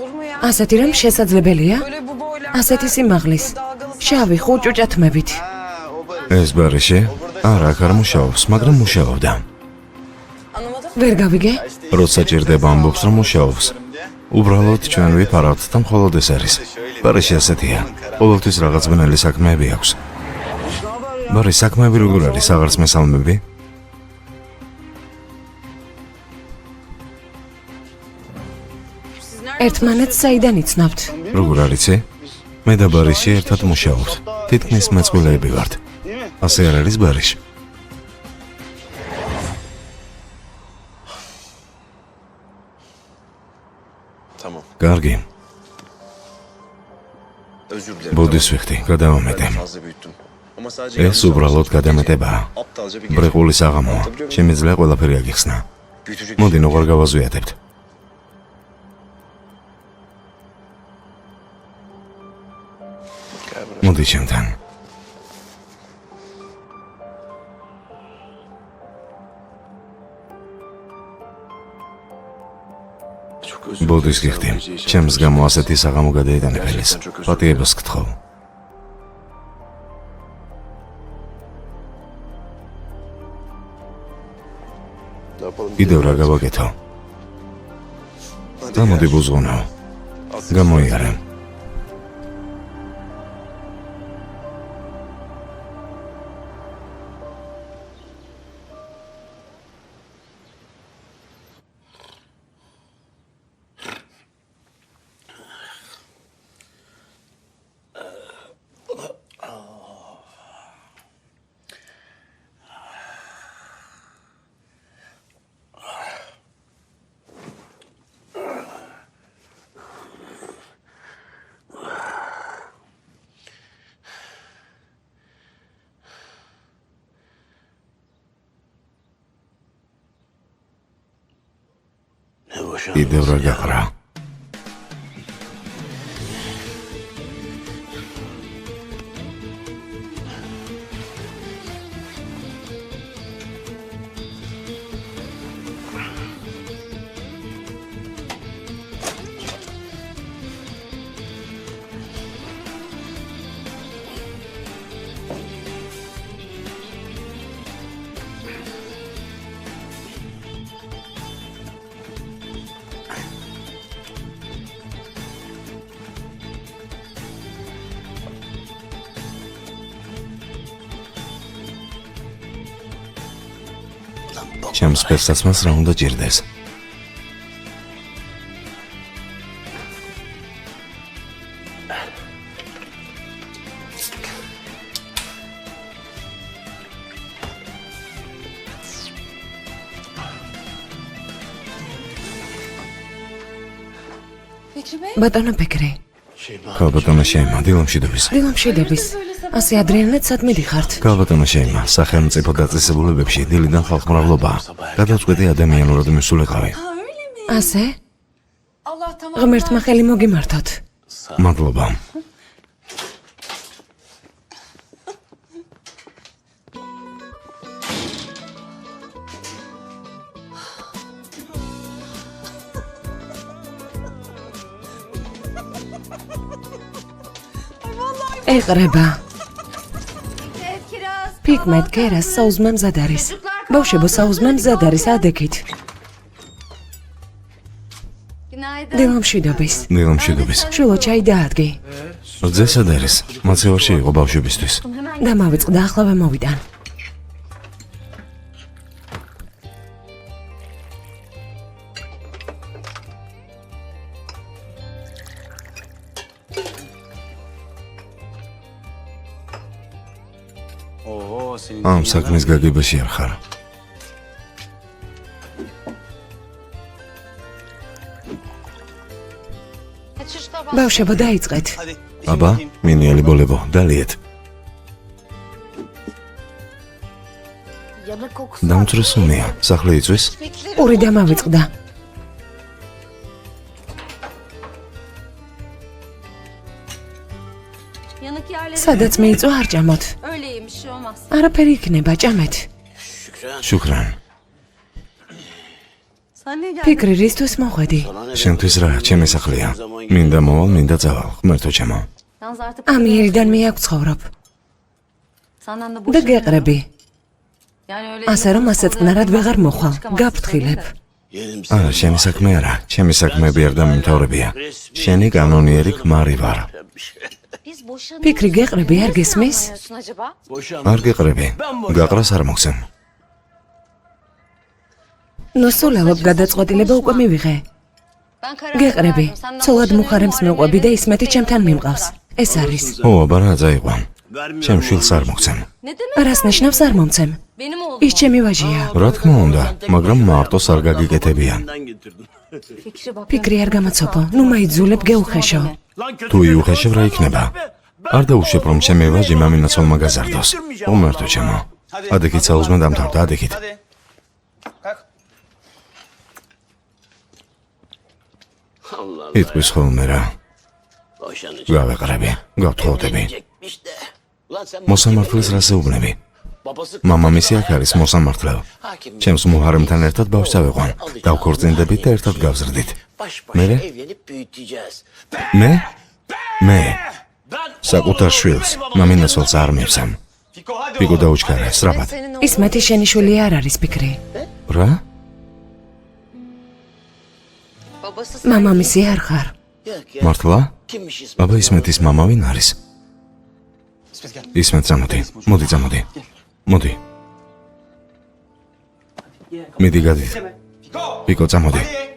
olur mu ya? ასეთი რამ შესაძლებელია? Böyle bu boylarda. ასეთი სიმაღლის. შავი ხუჭუჭათმებით. ეს ბარიში? არა, აქ არ მუშაობს, მაგრამ მუშაობდა. Anlamadım. ვერ გავიგე? როცა ჭირდება ამბობს რომ მუშაობს. უბრალოდ ჩვენ ვიფარავთ და მხოლოდ ეს არის. ბარიში ასეთია. ყოველთვის რაღაც ბნელი საქმეები აქვს. ბარის საქმეები როგორ არის, აღარც მესალმები? ერთმანეთს საიდან იცნობთ? როგორ არიცი? მე და ბარიში ერთად მუშაობთ. თითქმის მეწყვილეები ვართ. ასე არ არის ბარიში? Tamam. კარგი, Özür dilerim. ბოდის ვიხდი, გადავამეტე. Fazla büyüttüm. Ama sadece ეს უბრალოდ გადამეტებაა. aptalca bir gece. ბრეყული საღამოა. შემიძლია ყველაფერი აგიხსნა. Büyütecek. მოდი ნოღარ გავაზვიადებთ. მოდი ჩემთან. Çok özür ბოდის გიხდი. ჩემს გამო ასეთი საღამო გადაიტანე ფელის. პატიებას გთხოვ. Ne yapalım? კიდევ რა გავაკეთო? გამოდი ბუზღუნო. გამოიარე. კიდევ რა გაყრა? ჩემს პერსაცმას რა უნდა ჭირდეს? ბატონო ფიქრი, ქალბატონო შეიმა, დილამშვიდობის. დილამშვიდობის. ასე ადრიანად სად მიდიხართ? ქალბატონო შეიმა, სახელმწიფო დაწესებულებებში დილიდან ხალხმრავლობაა. გადავწყვეტი ადამიანურად მისულიყავი. ასე? Allah tamam. ღმერთმა ხელი მოგიმართოთ. მადლობა. ეყრება. Kiraz. ფიგმეთ კერას საუზმე მზად არის. ბავშვებო საუზმე მზად არის, ადექით. Günaydın. დილამშვიდობის. დილამშვიდობის. შულო ჩაი დაადგე. რძესად არის. მაცევარში იყო ბავშვებისთვის. დამავიწყდა, ახლავე მოვიდან. Oo, senin ამ საქმის გაგებაში არ ხარ. ბავშვებო დაიწყეთ. Hadi. აბა, მინიელი ბოლებო, დალიეთ. Yanık kokusu. დამწრესუნია. სახლი იწვის? პური დამავიწყდა. Yanık yerleri. სადაც მიიწვა არ ჭამოთ. Öyleyim bir şey olmaz. არაფერი იქნება, ჭამეთ. შუქრან. Sen ne geldin? ფიქრი რისთვის მოხვედი? შენთვის რა, ჩემი სახლია. მინდა მოვალ, მინდა წავალ. ღმერთო ჩემო. Yalnız artık ამიერიდან მე აქ ცხოვრობ. senden de და boşanıyorum. გეყრები. Yani öyle ასე რომ ასე წყნარად ვეღარ მოხვალ. გაფრთხილებ. არა, შენი საქმე არა. ჩემი საქმეები არ დამიმთავრებია. შენი კანონიერი ქმარი ვარ. Biz boşanıyoruz. ფიქრი გეყრები, არ გესმის? Anlamıyorsun acaba? არ გეყრები. გაყრას არ მოგცემ. ნოსულელობ გადაწყვეტილება უკვე მივიღე. Ben karar გეყრები. verdim. Senden ცოლად boşanıyorum, მუხარემს Muharrem მეყვები და evlenip ისმეთი ჩემთან მიმყავს. ეს არის. ო, აბა რა წაიყვან. ჩემ შვილს არ მოგცემ. Ne demek? რას ნიშნავს არ მომცემ? Benim oğlum. ის ჩემი ვაჟია. რა თქმა უნდა, მაგრამ მარტოს არ გაგიკეთებიან. Fikri bak. ფიქრი არ გამაცოფო. ნუ მაიძულებ გეუხეშო. თუ იუხეშებ რა იქნება? არ დაუშვებ რომ ჩემი ვაჟი მამინაცოლმა გაზარდოს. ღმერთო ჩემო. ადექით საუზმე დამთავრდა, ადექით. Hadi. Kalk. იტყვის ხოლმე რა. გავეყრები, გავთხოვდები. მოსამართლეს რას ეუბნები? მამამისი აქ არის მოსამართლე. ჩემს მუჰარემთან ერთად ბავშვს ავეყვან. დავქორწინდებით და ერთად გავზრდით. მერე? მე? საკუთარ შვილს, მამინაცოლს არ მივსამ. Fiko hadi. პიკო დაუჩქარა, სწრაფად. ისმეთი შენი შვილი არ არის ფიქრი. რა? Babası მამამისი არ ხარ. მართლა? აბა ისმეთის მამა ვინ არის? İsmet gel. ისმეთ წამოდი. მოდი წამოდი. მოდი. მიდი გადით. Fiko. პიკო წამოდი. Hadi.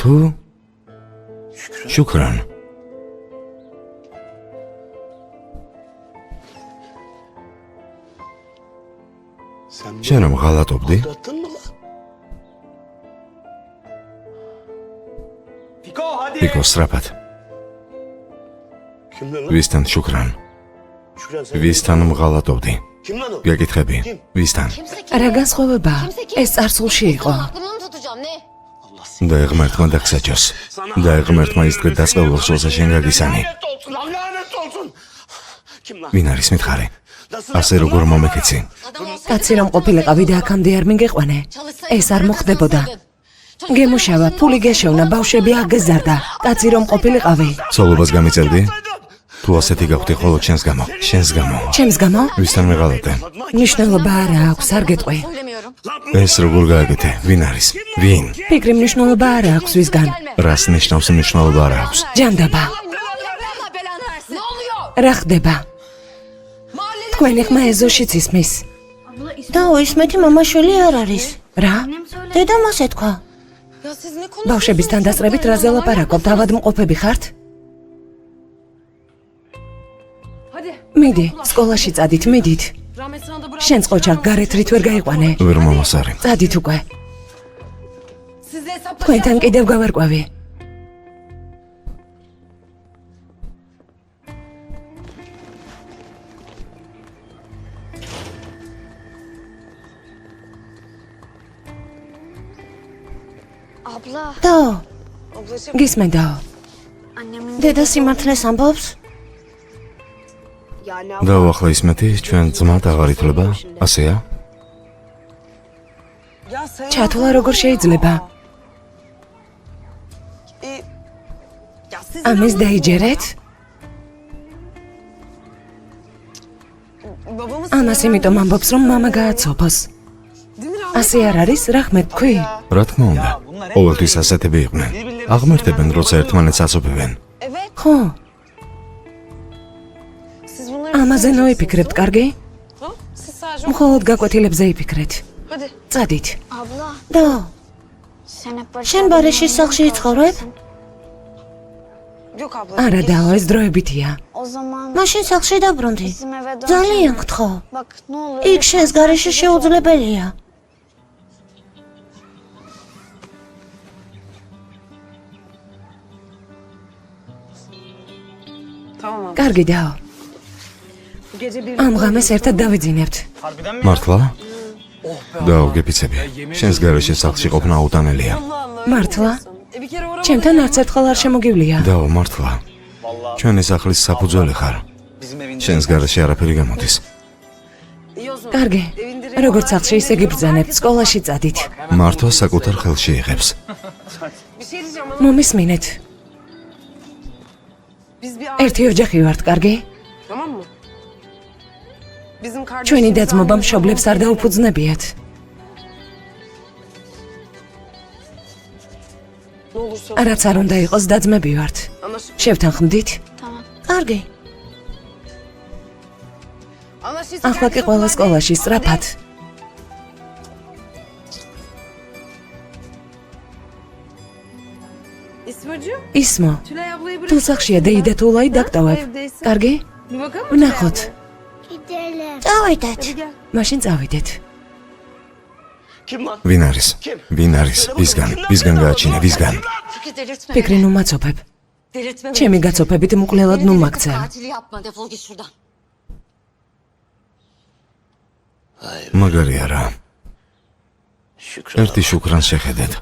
თუ შუქრან. შენ რომ ღალატობდი? Fiko hadi. პიკო სწრაფად. ვისთან შუქრან? ვისთან მღალატობდი? გეკითხები, ვისთან? რა განსხვავებაა? ეს წარსულში იყო. Aklımı tutacağım ne? და ღმერთმა დაგსაჯოს. და ღმერთმა ის დღე დასწავლოს, როცა შენ გაგისანი. Lanet olsun. Kim lan? ვინ არის მითხარი? ასე როგორ მომეკეცი? კაცი რომ ყოფილიყავი და აქამდე არ მიგეყვანე. ეს არ მოხდებოდა. გემუშავა, ფული გეშოვნა, ბავშვები აგეზარდა. კაცი რომ ყოფილიყავი. ცოლობას გამიწევდი? თუ ასეთი გახვდი ხოლო შენს გამო. ჩემს გამო? ვისთან მეღალატე? მნიშვნელობა არა აქვს, არ გეტყვი. Söylemiyorum. ეს როგორ გააკეთე? ვინ არის? ვინ? ფიქრი მნიშვნელობა არა აქვს ვისგან. რას ნიშნავს მნიშვნელობა არ აქვს? ჯანდაბა. Allah belanı versin. Ne oluyor? რა ხდება? თქვენი ხმა ეზოშიც ისმის. და ისმეთი მამაშვილი არ არის. რა? დედამ ასე თქვა. Ya siz ne konuşuyorsunuz? ბავშვებისთან დასწრებით რაზე ლაპარაკობთ? ავადმყოფები ხართ? Hadi. მიდი, სკოლაში წადით, მიდით. Rahmet sana da bırak. შენს ყოჩა გარეთ რით ვერ გაიყვანე. ვერ მომასარი. წადით უკვე. Sizle hesaplaşacağız. თქვენთან კიდევ გავარკვევი. Abla. და, Ablacığım. გისმენდაო. Annemin deda სიმართლეს ამბობს? Yani და ახლა ისმეთი, ჩვენ ძმად აღარ ითვლება? ასეა? Ya sen... ჩათვლა როგორ შეიძლება? Ya siz... ამის დაიჯერეთ? Babamız... ამას იმიტომ ამბობს, რომ მამა გააცოფოს. ასე არ არის, რა ხმე თქვი? რა თქმა უნდა. ყოველთვის ასეთები იყვნენ. აღმერთებენ, როცა ერთმანეთს აწופებენ. Evet. ხო, Siz bunları... ამაზე ნოიფიქრებთ, კარგი? Ha? Siz sadece... მხოლოდ გაკვეთილებზე იფიქრეთ. Hadi. წადით. Abla. და, შენ ბარეშის სახლში იცხოვრებ? Yok abla. არა დაო, ეს დროებითია. O zaman... მაშინ სახლში დაბრუნდი. Bizim eve dön. ძალიან გთხოვ. Bak ne olur. იქ შენს გარეშე შეუძლებელია. Tamam abi. კარგი დაო. Bu gece bir... ამ ღამეს ერთად დავიძინებთ. Harbiden mi? მართლა? და გეფიცები. შენს გარეშე სახლში ყოფნა აუტანელია. მართლა? Bir kere uğramadım. ჩემთან არც ერთხელ არ შემოგივლია. და მართლა. ჩვენი სახლის საფუძველი ხარ. Bizim evinde... შენს garaში არაფერი გამოდის. İyi o zaman. კარგი. როგორც სახლში ისე გიბრძანებთ, სკოლაში წადით. მართვა საკუთარ ხელში იღებს. Bir şey diyeceğim ama მომისმინეთ. biz bir ერთი ოჯახი ვართ, კარგი? Tamam mı? Bizim kardeşimiz... ჩვენი დაძმობა მშობლებს არ დაუფუძნებიათ. Ne olursa... რაც არ უნდა იყოს, დაძმები ვართ. Anlaştık. შევთანხმდით? კარგი. Anlaştık. ახლა კი ყველა სკოლაში სწრაფად. İsmacığım, ისმო, Tülay ablayı bırak. თუ სახშია დეიდა თუ ლაი დაგტოვებ. კარგი? Bir bakalım mı Tülay ვნახოთ. ablaya? წავიდეთ. Hadi gel. მაშინ წავიდეთ. Kim lan? ვინ არის? ვინ არის? ვისგან გააჩინე, ვისგან? Fikri delirtme. ფიქრი ნუ მაცოფებ. Delirtme. ჩემი გაცოფებით მკვლელად ნუ მაგცა. Katili yapma defol git şuradan. მაგარი არა. Şükran. ერთი შუქრანს შეხედეთ.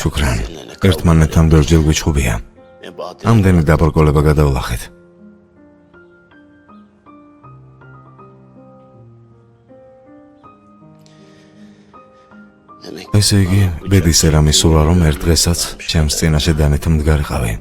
შუქრან. ერთმანეთთან ბევრჯერ გვიჩხუბია. ამდენი დაბრკოლება გადავლახეთ. ესე იგი, ბედის ერამისურა რომ ერთ დღესაც ჩემს წინაშე დანეთ მდგარიყავი.